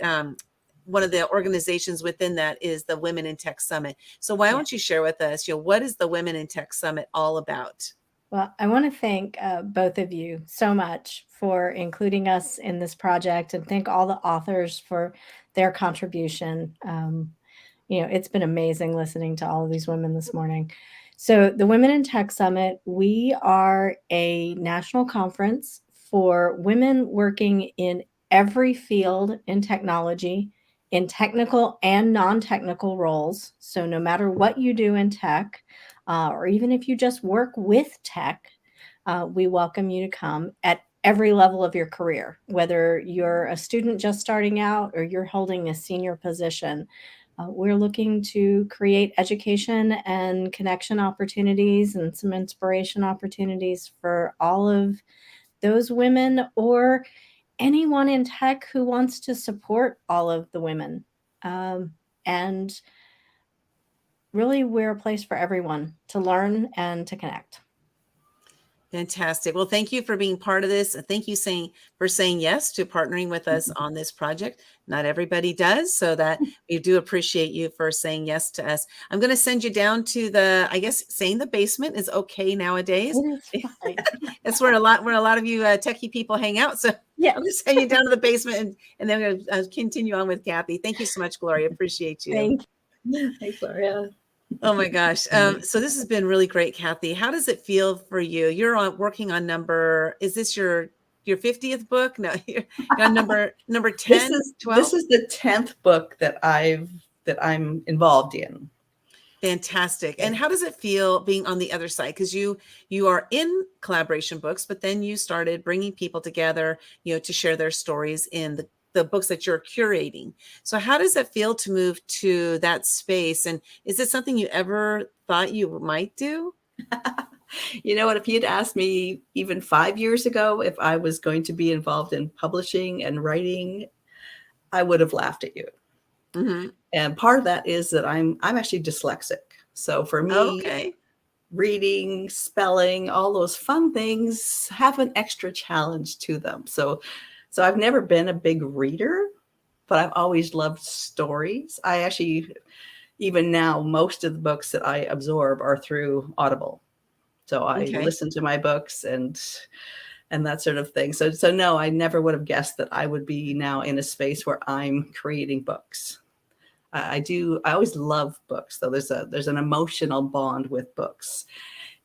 organizations within that is the Women in Tech Summit. So why don't you share with us, you know, what is the Women in Tech Summit all about? Well, I want to thank both of you so much for including us in this project, and thank all the authors for their contribution. You know, it's been amazing listening to all of these women this morning. So the Women in Tech Summit, we are a national conference for women working in every field in technology, in technical and non-technical roles. So no matter what you do in tech, or even if you just work with tech, we welcome you to come at every level of your career, whether you're a student just starting out or you're holding a senior position. We're looking to create education and connection opportunities and some inspiration opportunities for all of those women or anyone in tech who wants to support all of the women. And really, we're a place for everyone to learn and to connect. Fantastic. Well, thank you for being part of this. Thank you for saying yes to partnering with us on this project. Not everybody does, so that we do appreciate you for saying yes to us. I'm going to send you down to I guess saying the basement is okay nowadays. It is fine. That's where a lot of you techie people hang out. So Yeah. I'll just send you down to the basement and then we're going to continue on with Kathy. Thank you so much, Gloria. Appreciate you. Thank you. Thanks, Gloria. Oh my gosh. So this has been really great, Kathy. How does it feel for you? You're working on is this your 50th book? No, you're on number 10, 12? This is the 10th book that I'm involved in. Fantastic. And how does it feel being on the other side? Because you are in collaboration books, but then you started bringing people together, to share their stories in the books that you're curating. So how does it feel to move to that space? And is it something you ever thought you might do? You know what, if you'd asked me even 5 years ago if I was going to be involved in publishing and writing, I would have laughed at you. Mm-hmm. And part of that is that I'm actually dyslexic. So for me, reading, spelling, all those fun things have an extra challenge to them. So I've never been a big reader, but I've always loved stories. I actually, even now, most of the books that I absorb are through Audible. So I listen to my books and that sort of thing. So no, I never would have guessed that I would be now in a space where I'm creating books. I always love books, though. There's an emotional bond with books.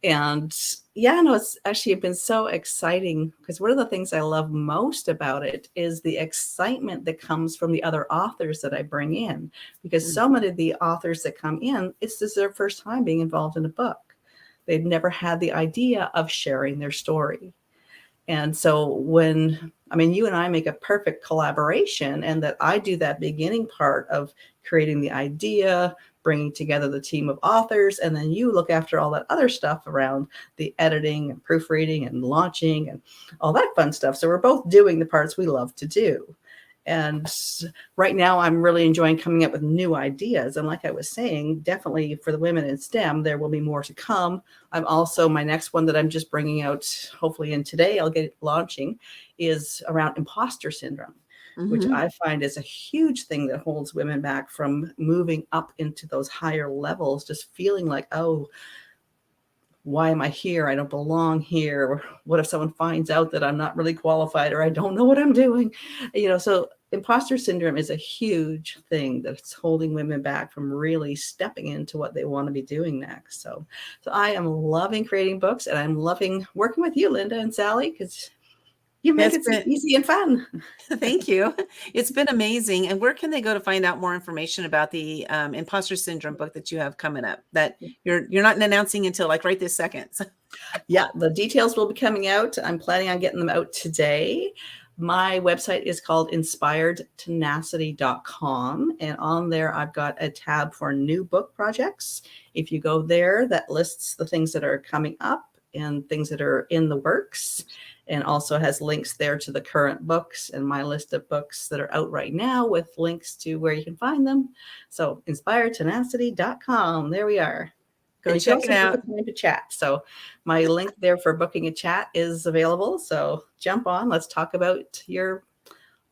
And it's actually been so exciting because one of the things I love most about it is the excitement that comes from the other authors that I bring in, because so many of the authors that come in, this is their first time being involved in a book. They've never had the idea of sharing their story. And so you and I make a perfect collaboration, and that I do that beginning part of creating the idea, bringing together the team of authors, and then you look after all that other stuff around the editing and proofreading and launching and all that fun stuff. So we're both doing the parts we love to do. And right now I'm really enjoying coming up with new ideas. And like I was saying, definitely for the women in STEM, there will be more to come. I'm also, my next one that I'm just bringing out, hopefully in today, I'll get it launching, is around imposter syndrome, which I find is a huge thing that holds women back from moving up into those higher levels, just feeling like, oh, why am I here? I don't belong here. Or what if someone finds out that I'm not really qualified, or I don't know what I'm doing? So imposter syndrome is a huge thing that's holding women back from really stepping into what they want to be doing next. So I am loving creating books, and I'm loving working with you, Linda and Sally, because you make it so easy and fun. Thank you. It's been amazing. And where can they go to find out more information about the imposter syndrome book that you have coming up that you're not announcing until right this second? Yeah, the details will be coming out. I'm planning on getting them out today. My website is called inspiredtenacity.com. And on there, I've got a tab for new book projects. If you go there, that lists the things that are coming up and things that are in the works, and also has links there to the current books and my list of books that are out right now with links to where you can find them. So inspiredtenacity.com. There we are. Go check it out. Time to chat. So my link there for booking a chat is available. So jump on. Let's talk about your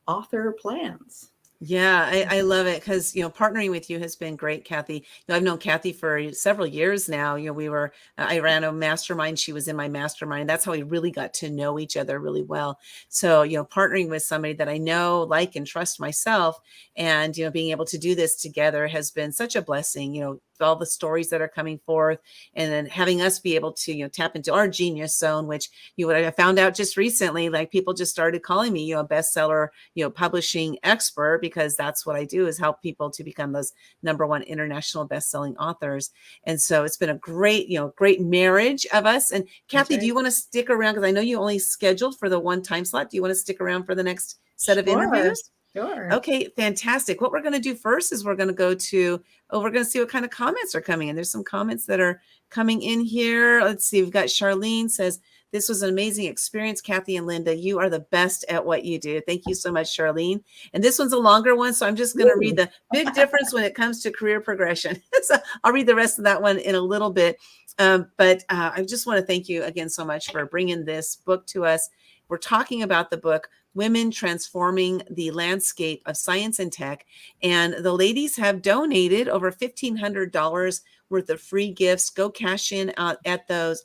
author plans. Yeah, I love it because, partnering with you has been great, Kathy. I've known Kathy for several years now. I ran a mastermind. She was in my mastermind. That's how we really got to know each other really well. So, partnering with somebody that I know, like, and trust myself, and, being able to do this together has been such a blessing, all the stories that are coming forth, and then having us be able to, tap into our genius zone, which what I found out just recently, like people just started calling me, a bestseller, publishing expert, because that's what I do, is help people to become those #1 international bestselling authors. And so it's been a great, great marriage of us. And Kathy, do you want to stick around? Because I know you only scheduled for the one time slot. Do you want to stick around for the next set of interviews? Sure. Okay, fantastic. What we're going to do first is we're going to see what kind of comments are coming in. There's some comments that are coming in here. Let's see. We've got Charlene says, this was an amazing experience, Kathy and Linda. You are the best at what you do. Thank you so much, Charlene. And this one's a longer one, so I'm just going to read the big difference when it comes to career progression. So I'll read the rest of that one in a little bit. But I just want to thank you again so much for bringing this book to us. We're talking about the book, Women Transforming the Landscape of Science and Tech. And the ladies have donated over $1,500 worth of free gifts. Go cash in at those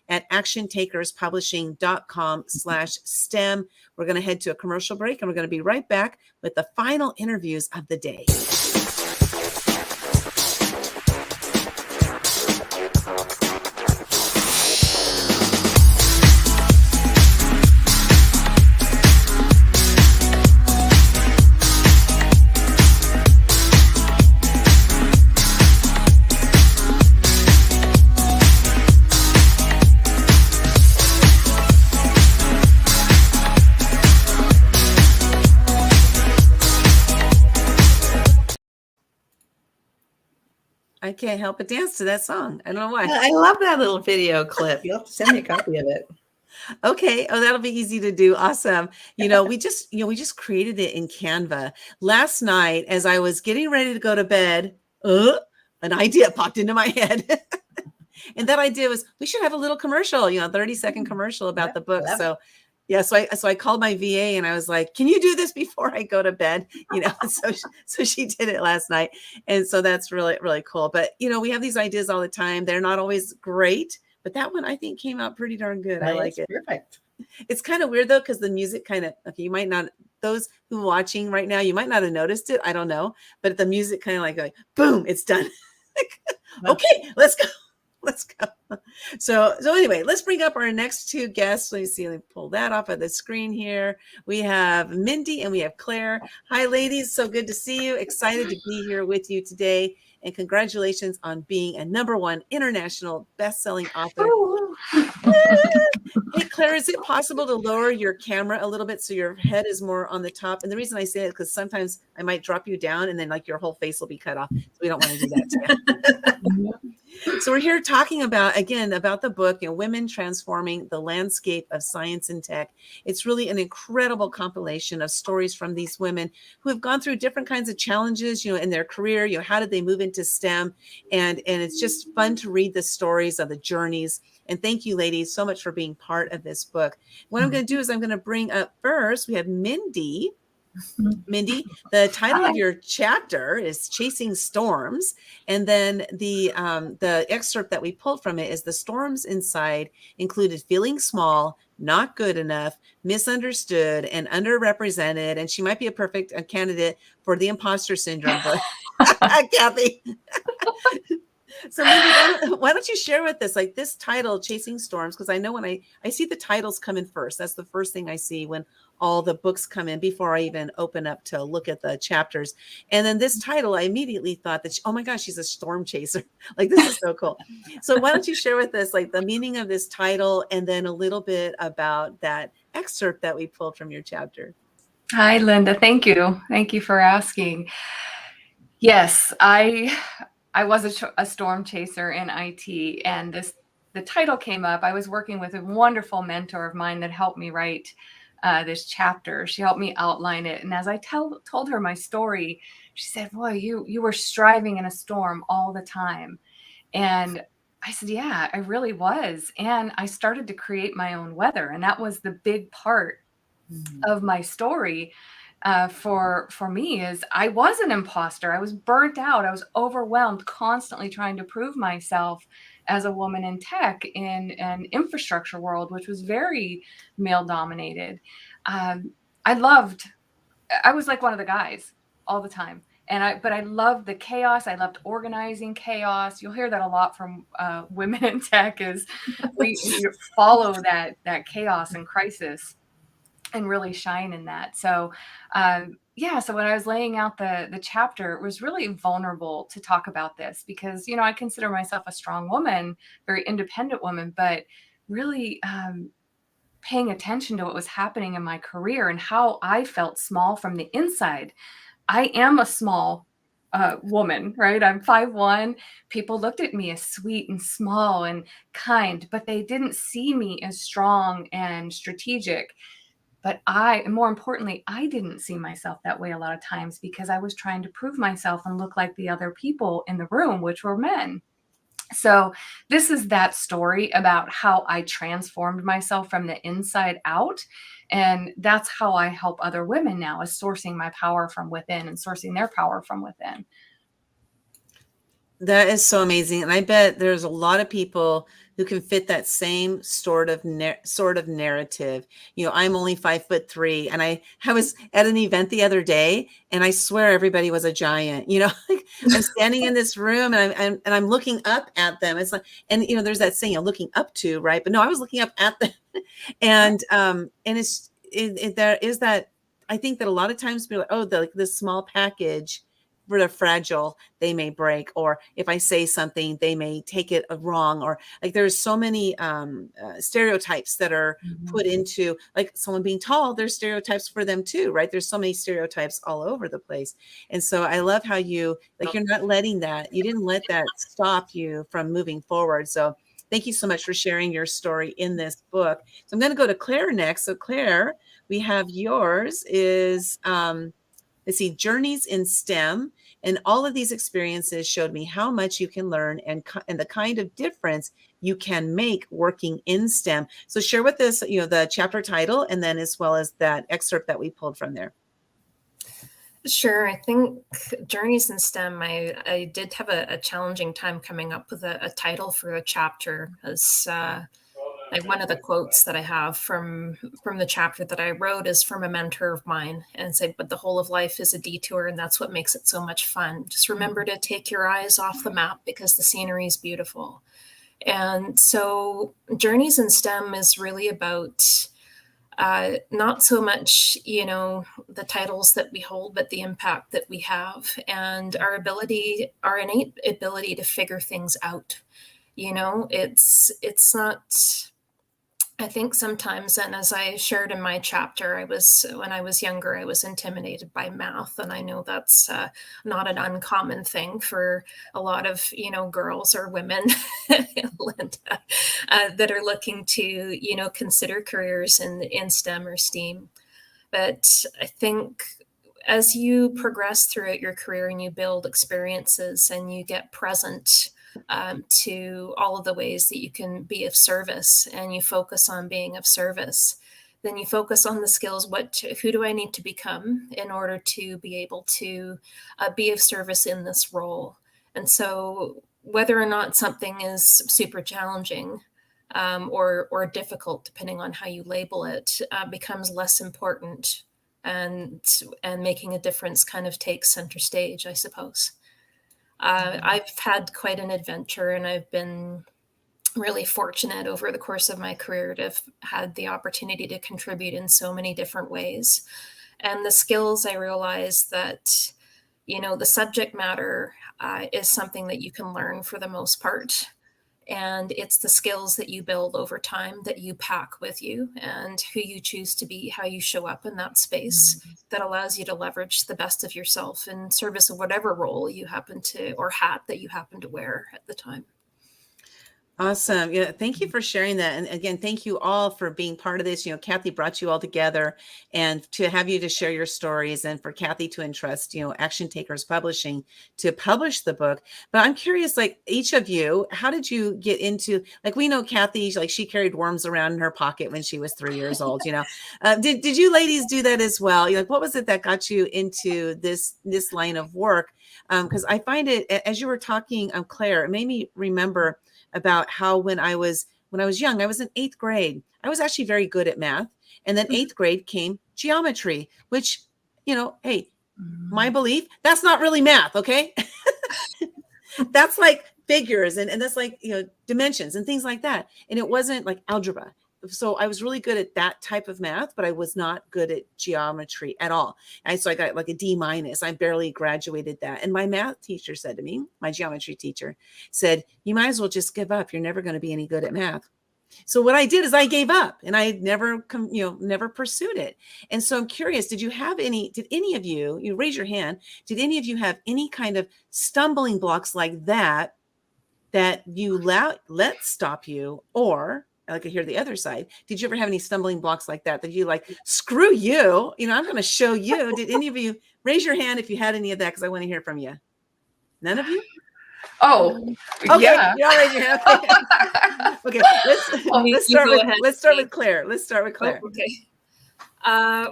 at actiontakerspublishing.com/STEM. We're going to head to a commercial break, and we're going to be right back with the final interviews of the day. I can't help but dance to that song. I don't know why. I love that little video clip. You'll have to send me a copy of it. Okay. Oh, that'll be easy to do. Awesome. We just created it in Canva. Last night, as I was getting ready to go to bed, an idea popped into my head. And that idea was, we should have a little commercial, 30-second commercial about the book. So yeah, so I called my VA and I was like, can you do this before I go to bed? So she did it last night. And so that's really, really cool. But, we have these ideas all the time. They're not always great, but that one I think came out pretty darn good. I like it. Perfect. It's kind of weird though, because the music you might not, those who are watching right now, you might not have noticed it. I don't know. But the music kind of like boom, it's done. Okay, let's go. Let's go. So anyway, let's bring up our next two guests. Let me pull that off of the screen here. We have Mindy and we have Claire. Hi, ladies. So good to see you. Excited to be here with you today. And congratulations on being a #1 international best-selling author. Hey, Claire, is it possible to lower your camera a little bit so your head is more on the top? And the reason I say it is because sometimes I might drop you down and then your whole face will be cut off. So we don't want to do that to you. So we're here talking about the book, Women Transforming the Landscape of Science and Tech. It's really an incredible compilation of stories from these women who have gone through different kinds of challenges, in their career. How did they move into STEM? And it's just fun to read the stories of the journeys. And thank you, ladies, so much for being part of this book. What I'm going to do is I'm going to bring up first, we have Mindy. Mindy, the title of your chapter is Chasing Storms. And then the excerpt that we pulled from it is the storms inside included feeling small, not good enough, misunderstood, and underrepresented. And she might be a perfect candidate for the imposter syndrome book. Kathy. So Mindy, why don't you share with us this title, Chasing Storms? Because I know when I see the titles come in first, that's the first thing I see when all the books come in before I even open up to look at the chapters. And then this title, I immediately thought that, oh my gosh, she's a storm chaser. This is so cool. So why don't you share with us the meaning of this title and then a little bit about that excerpt that we pulled from your chapter. Hi, Linda. Thank you. Thank you for asking. Yes, I was a storm chaser in IT, and the title came up. I was working with a wonderful mentor of mine that helped me write this chapter. She helped me outline it. And as I told her my story, she said, boy, you were striving in a storm all the time. And I said, yeah, I really was. And I started to create my own weather. And that was the big part of my story for me is I was an imposter. I was burnt out. I was overwhelmed, constantly trying to prove myself as a woman in tech in an infrastructure world, which was very male dominated. I was like one of the guys all the time. But I loved the chaos. I loved organizing chaos. You'll hear that a lot from women in tech is we follow that chaos and crisis and really shine in that. So so when I was laying out the chapter, it was really vulnerable to talk about this because, I consider myself a strong woman, very independent woman, but really paying attention to what was happening in my career and how I felt small from the inside. I am a small woman, right? I'm 5'1". People looked at me as sweet and small and kind, but they didn't see me as strong and strategic. But more importantly, I didn't see myself that way a lot of times because I was trying to prove myself and look like the other people in the room, which were men. So this is that story about how I transformed myself from the inside out. And that's how I help other women now, is sourcing my power from within and sourcing their power from within. That is so amazing. And I bet there's a lot of people who can fit that same sort of narrative. You know, I'm only 5'3", and I was at an event the other day, and I swear everybody was a giant. You know, like I'm standing in this room, and I'm looking up at them. It's like, and you know, there's that saying, looking up to, right? But no, I was looking up at them, and there is that. I think that a lot of times people are like, oh, this small package, they're fragile, they may break, or if I say something, they may take it wrong, or like there's so many stereotypes that are put into, like someone being tall, there's stereotypes for them too, right? There's so many stereotypes all over the place. And so I love how you, like, you're not letting that, you didn't let that stop you from moving forward. So thank you so much for sharing your story in this book. So I'm going to go to Claire next. So Claire, we have yours is, let's see, Journeys in STEM. And all of these experiences showed me how much you can learn and the kind of difference you can make working in STEM. So share with us, you know, the chapter title, and then as well as that excerpt that we pulled from there. Sure. I think Journeys in STEM, I did have a challenging time coming up with a title for a chapter, as like one of the quotes that I have from the chapter that I wrote is from a mentor of mine, and said, but the whole of life is a detour, and that's what makes it so much fun. Just remember to take your eyes off the map because the scenery is beautiful. And so Journeys in STEM is really about not so much, you know, the titles that we hold, but the impact that we have and our innate ability to figure things out. You know, it's not, I think sometimes, and as I shared in my chapter, when I was younger, I was intimidated by math. And I know that's not an uncommon thing for a lot of, you know, girls or women, Linda, that are looking to, you know, consider careers in STEM or STEAM. But I think as you progress throughout your career and you build experiences and you get present to all of the ways that you can be of service, and you focus on being of service, then you focus on the skills. Who do I need to become in order to be able to be of service in this role? And so whether or not something is super challenging or difficult, depending on how you label it, becomes less important, and making a difference kind of takes center stage, I suppose. I've had quite an adventure, and I've been really fortunate over the course of my career to have had the opportunity to contribute in so many different ways. And the skills, I realized that, you know, the subject matter is something that you can learn for the most part. And it's the skills that you build over time that you pack with you, and who you choose to be, how you show up in that space, that allows you to leverage the best of yourself in service of whatever role you happen to, or hat that you happen to wear at the time. Awesome. Yeah. Thank you for sharing that. And again, thank you all for being part of this. You know, Kathy brought you all together, and to have you to share your stories, and for Kathy to entrust, you know, Action Takers Publishing to publish the book. But I'm curious, like, each of you, how did you get into, like, we know Kathy, like, she carried worms around in her pocket when she was 3 years old, you know, did you ladies do that as well? You're like, what was it that got you into this line of work? Because I find it, as you were talking, Claire, it made me remember about how when I was young, I was in 8th grade. I was actually very good at math. And then 8th grade came geometry, which, you know, hey, my belief, that's not really math, okay? That's like figures and that's like, you know, dimensions and things like that. And it wasn't like algebra. So I was really good at that type of math, but I was not good at geometry at all. And so I got like a D-. I barely graduated that. And my math teacher said to me, my geometry teacher said, you might as well just give up. You're never going to be any good at math. So what I did is I gave up, and I never, never pursued it. And so I'm curious, did any of you, you raise your hand, did any of you have any kind of stumbling blocks like that you let stop you? Or I like to hear the other side. Did you ever have any stumbling blocks like that you like, screw you, I'm going to show you? Did any of you raise your hand if you had any of that? Because I want to hear from you. None of you? Oh, Okay, yeah. you all raise your hand. Okay, let's start with Claire. Let's start with Claire. Oh, okay.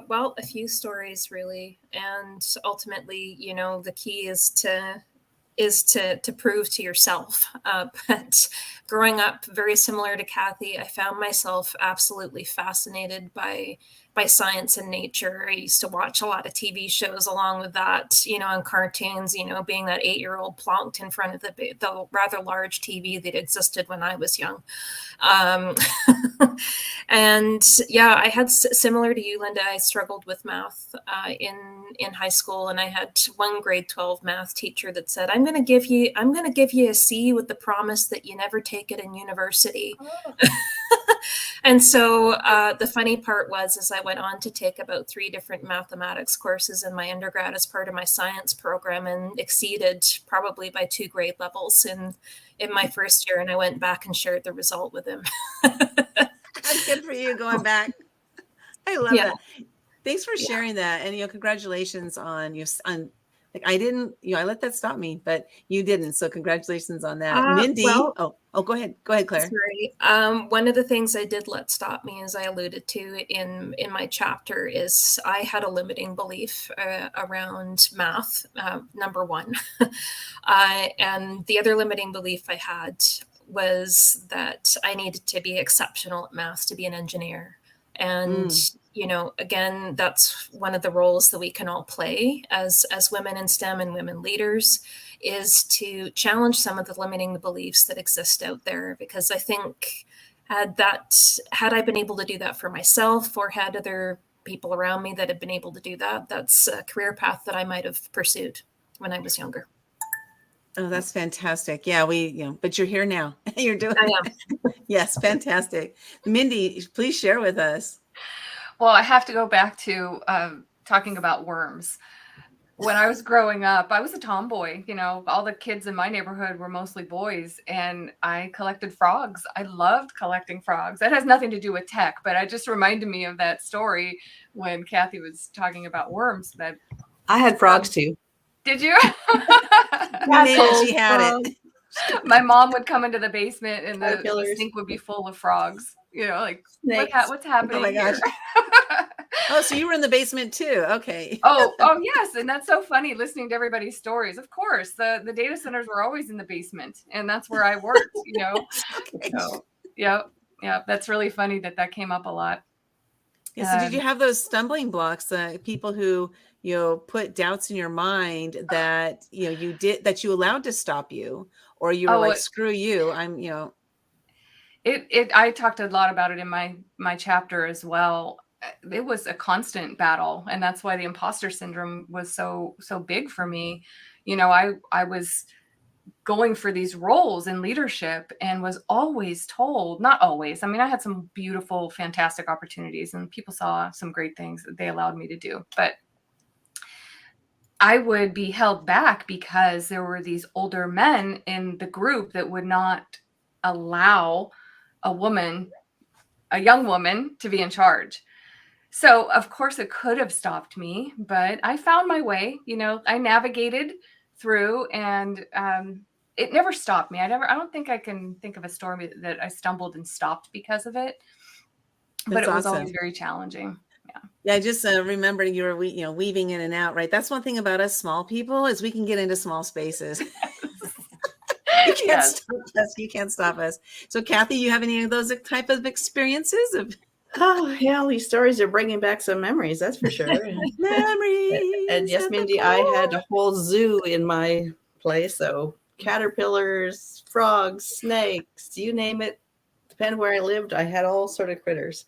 Well, a few stories really, and ultimately, the key is to prove to yourself. But growing up, very similar to Kathy, I found myself absolutely fascinated by science and nature. I used to watch a lot of TV shows along with that, and cartoons, being that 8-year-old plonked in front of the rather large TV that existed when I was young. And yeah, I had similar to you, Linda, I struggled with math in high school, and I had one grade 12 math teacher that said, I'm going to give you a C with the promise that you never take it in university. Oh. And so the funny part was, as I went on to take about 3 different mathematics courses in my undergrad as part of my science program, and exceeded probably by 2 grade levels in my first year. And I went back and shared the result with him. That's good for you going back. I love that. Thanks for sharing that. And, congratulations on like, I didn't, I let that stop me, but you didn't. So congratulations on that. Mindy. Well, go ahead. Go ahead, Claire. Sorry. One of the things I did let stop me, as I alluded to in my chapter, is I had a limiting belief around math, number one. And the other limiting belief I had was that I needed to be exceptional at math to be an engineer. And again, that's one of the roles that we can all play as women in STEM and women leaders, is to challenge some of the limiting beliefs that exist out there. Because I think had I been able to do that for myself, or had other people around me that had been able to do that, that's a career path that I might have pursued when I was younger. Oh, that's fantastic. Yeah, but you're here now. You're doing it. I am. Yes, fantastic. Mindy, please share with us. Well, I have to go back to talking about worms. When I was growing up, I was a tomboy. All the kids in my neighborhood were mostly boys, and I collected frogs. I loved collecting frogs. That has nothing to do with tech, but it just reminded me of that story when Kathy was talking about worms. That I had frogs too. Did you? She had it. My mom would come into the basement, and the sink would be full of frogs. Like, what's happening? Oh my gosh. Oh, so you were in the basement too. Okay. Oh, yes. And that's so funny listening to everybody's stories. Of course, the data centers were always in the basement, and that's where I worked, Okay. So, yeah. That's really funny that came up a lot. Yeah, so did you have those stumbling blocks, people who, put doubts in your mind that, you allowed to stop you, or you were like, screw you, I'm, I talked a lot about it in my chapter as well. It was a constant battle, and that's why the imposter syndrome was so big for me. I was going for these roles in leadership and was always told, not always, I had some beautiful, fantastic opportunities, and people saw some great things that they allowed me to do, but I would be held back because there were these older men in the group that would not allow a young woman, to be in charge. So of course it could have stopped me, but I found my way. I navigated through, and it never stopped me. I don't think I can think of a story that I stumbled and stopped because of it. But it was always very challenging. Yeah, I just remember you were weaving in and out, right? That's one thing about us small people, is we can get into small spaces. You can't stop us. You can't stop us. So, Kathy, you have any of those type of experiences? Oh, yeah, these stories are bringing back some memories, that's for sure. Memories. And yes, Mindy, I had a whole zoo in my place. So caterpillars, frogs, snakes, you name it. Depending where I lived, I had all sort of critters.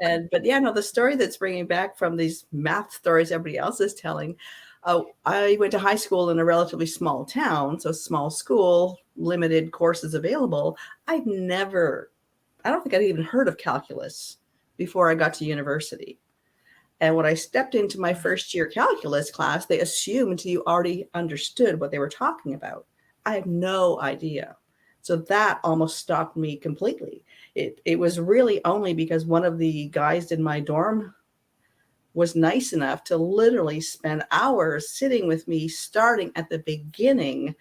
But yeah, no, the story that's bringing back from these math stories everybody else is telling. I went to high school in a relatively small town, so small school, limited courses available. I'd never I don't think I'd even heard of calculus before I got to university. And when I stepped into my first year calculus class, they assumed you already understood what they were talking about. I had no idea. So that almost stopped me completely. It was really only because one of the guys in my dorm was nice enough to literally spend hours sitting with me, starting at the beginning.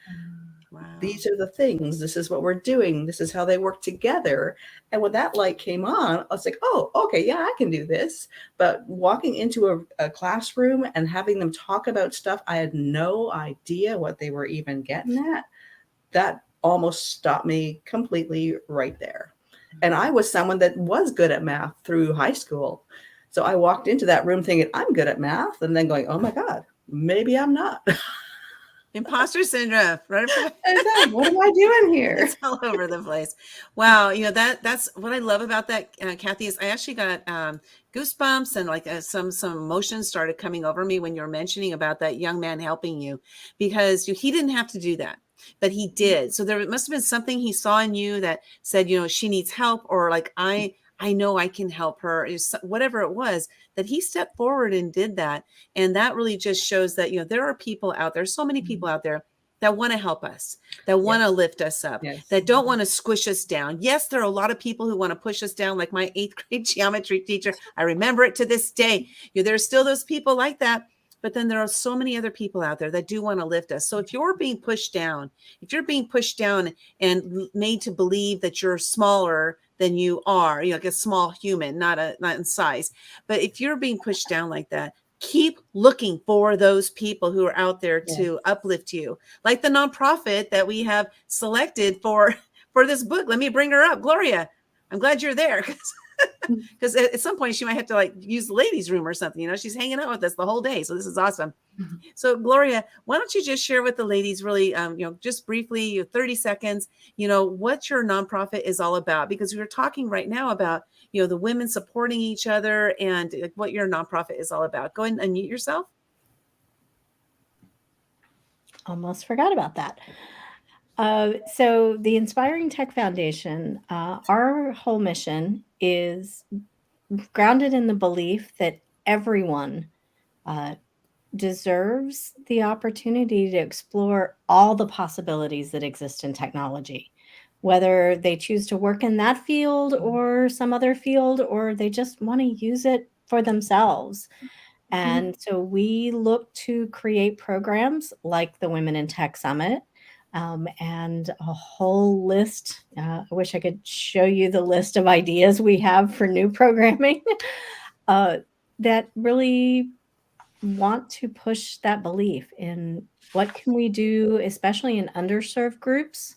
Wow. These are the things. This is what we're doing. This is how they work together. And when that light came on, I was like, oh, okay, yeah, I can do this. But walking into a classroom and having them talk about stuff I had no idea what they were even getting at, that almost stopped me completely right there. And I was someone that was good at math through high school. So I walked into that room thinking I'm good at math, and then going, oh my God, maybe I'm not. Imposter syndrome, right? What am I doing here? It's all over the place. Wow, that's what I love about that, Kathy. Is I actually got goosebumps and like some emotions started coming over me when you were mentioning about that young man helping you, because he didn't have to do that, but he did. So there must have been something he saw in you that said, she needs help, or like I know I can help her, whatever it was, that he stepped forward and did that. And that really just shows that, there are people out there, so many people out there that want to help us, that want to lift us up, that don't want to squish us down. Yes, there are a lot of people who want to push us down, like my 8th grade geometry teacher. I remember it to this day. There's still those people like that. But then there are so many other people out there that do want to lift us. So if you're being pushed down, and made to believe that you're smaller than you are, like a small human, not in size, but if you're being pushed down like that, keep looking for those people who are out there to uplift you, like the nonprofit that we have selected for this book. Let me bring her up. Gloria, I'm glad you're there, because at some point she might have to use the ladies' room or something. She's hanging out with us the whole day, so this is awesome. Mm-hmm. So Gloria, why don't you just share with the ladies really, just briefly, 30 seconds, what your nonprofit is all about, because we're talking right now about, the women supporting each other and what your nonprofit is all about. Go ahead and unmute yourself. Almost forgot about that. So the Inspiring Tech Foundation, our whole mission is grounded in the belief that everyone deserves the opportunity to explore all the possibilities that exist in technology, whether they choose to work in that field or some other field, or they just want to use it for themselves. And so we look to create programs like the Women in Tech Summit, and a whole list. I wish I could show you the list of ideas we have for new programming that really want to push that belief in what can we do, especially in underserved groups,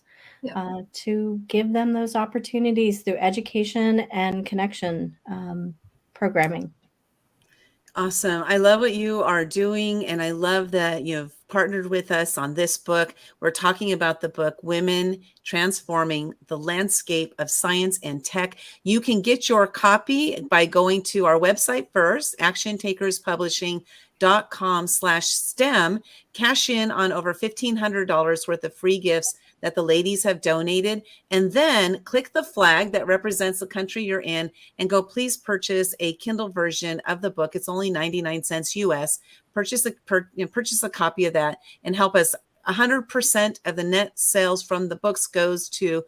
to give them those opportunities through education and connection programming. Awesome. I love what you are doing. And I love that you've partnered with us on this book. We're talking about the book, Women Transforming the Landscape of Science and Tech. You can get your copy by going to our website first, actiontakerspublishing.com/STEM. Cash in on over $1,500 worth of free gifts that the ladies have donated, and then click the flag that represents the country you're in and go, please purchase a Kindle version of the book. It's only 99 cents US. Purchase a copy of that and help us. 100% of the net sales from the books goes to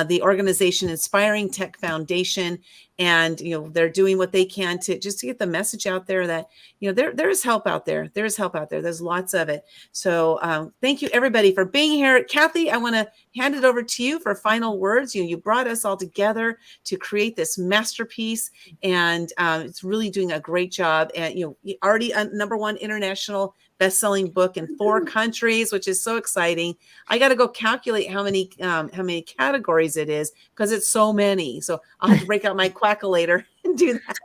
the organization Inspiring Tech Foundation. And, they're doing what they can to get the message out there that, there is help out there. There's help out there. There's lots of it. So thank you, everybody, for being here. Kathy, I want to hand it over to you for final words. You brought us all together to create this masterpiece, and it's really doing a great job. And, already a #1 international best-selling book in 4 countries, which is so exciting. I got to go calculate how many categories it is, because it's so many. So I'll have to break out my calculator and do that.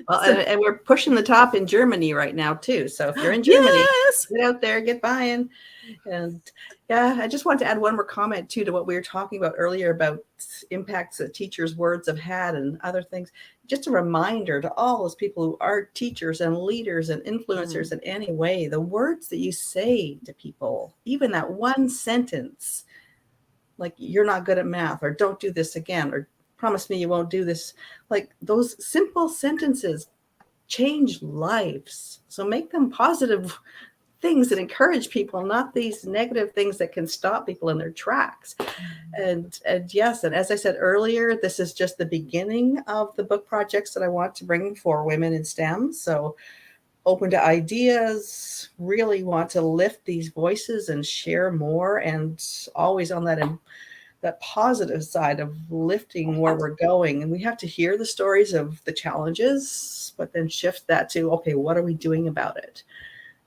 Well, and we're pushing the top in Germany right now too. So if you're in Germany, get out there, get buying. And yeah, I just want to add one more comment too to what we were talking about earlier about impacts that teachers' words have had and other things. Just a reminder to all those people who are teachers and leaders and influencers in any way, the words that you say to people, even that one sentence, like you're not good at math, or don't do this again, or promise me you won't do this. Like those simple sentences change lives. So make them positive things that encourage people, not these negative things that can stop people in their tracks. And yes, and as I said earlier, this is just the beginning of the book projects that I want to bring for women in STEM. So open to ideas, really want to lift these voices and share more, and always on that positive side of lifting where we're going. And we have to hear the stories of the challenges, but then shift that to, okay, what are we doing about it?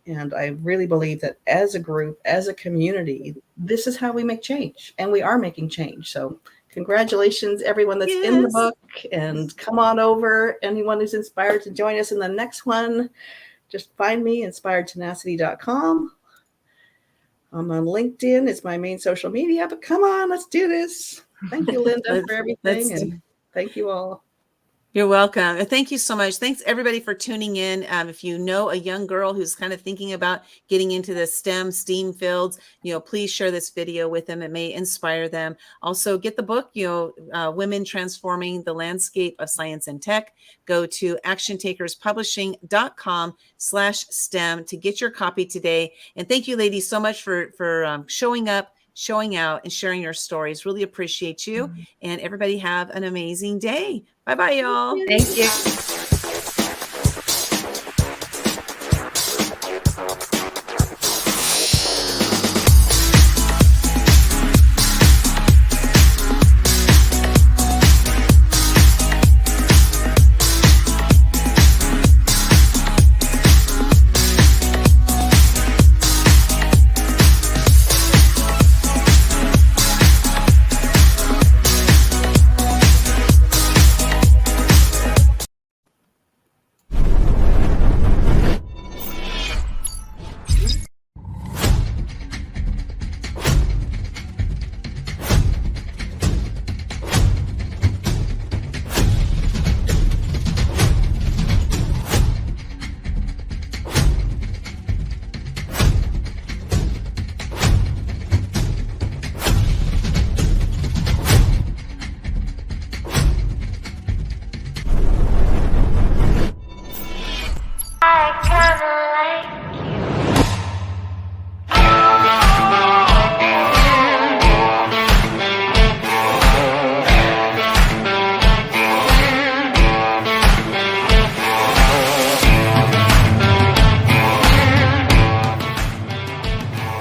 And I really believe that as a group, as a community, this is how we make change, and we are making change. So congratulations, everyone that's in the book, and come on over. Anyone who's inspired to join us in the next one, just find me, inspiredtenacity.com. I'm on LinkedIn. It's my main social media, but come on, let's do this. Thank you, Linda, for everything. And thank you all. You're welcome. Thank you so much. Thanks everybody for tuning in. If you know a young girl who's kind of thinking about getting into the STEAM fields, please share this video with them. It may inspire them. Also get the book, Women Transforming the Landscape of Science and Tech. Go to actiontakerspublishing.com/STEM to get your copy today. And thank you, ladies, so much for showing up, showing out, and sharing your stories. Really appreciate you. And everybody have an amazing day. Bye-bye, y'all. Thank you.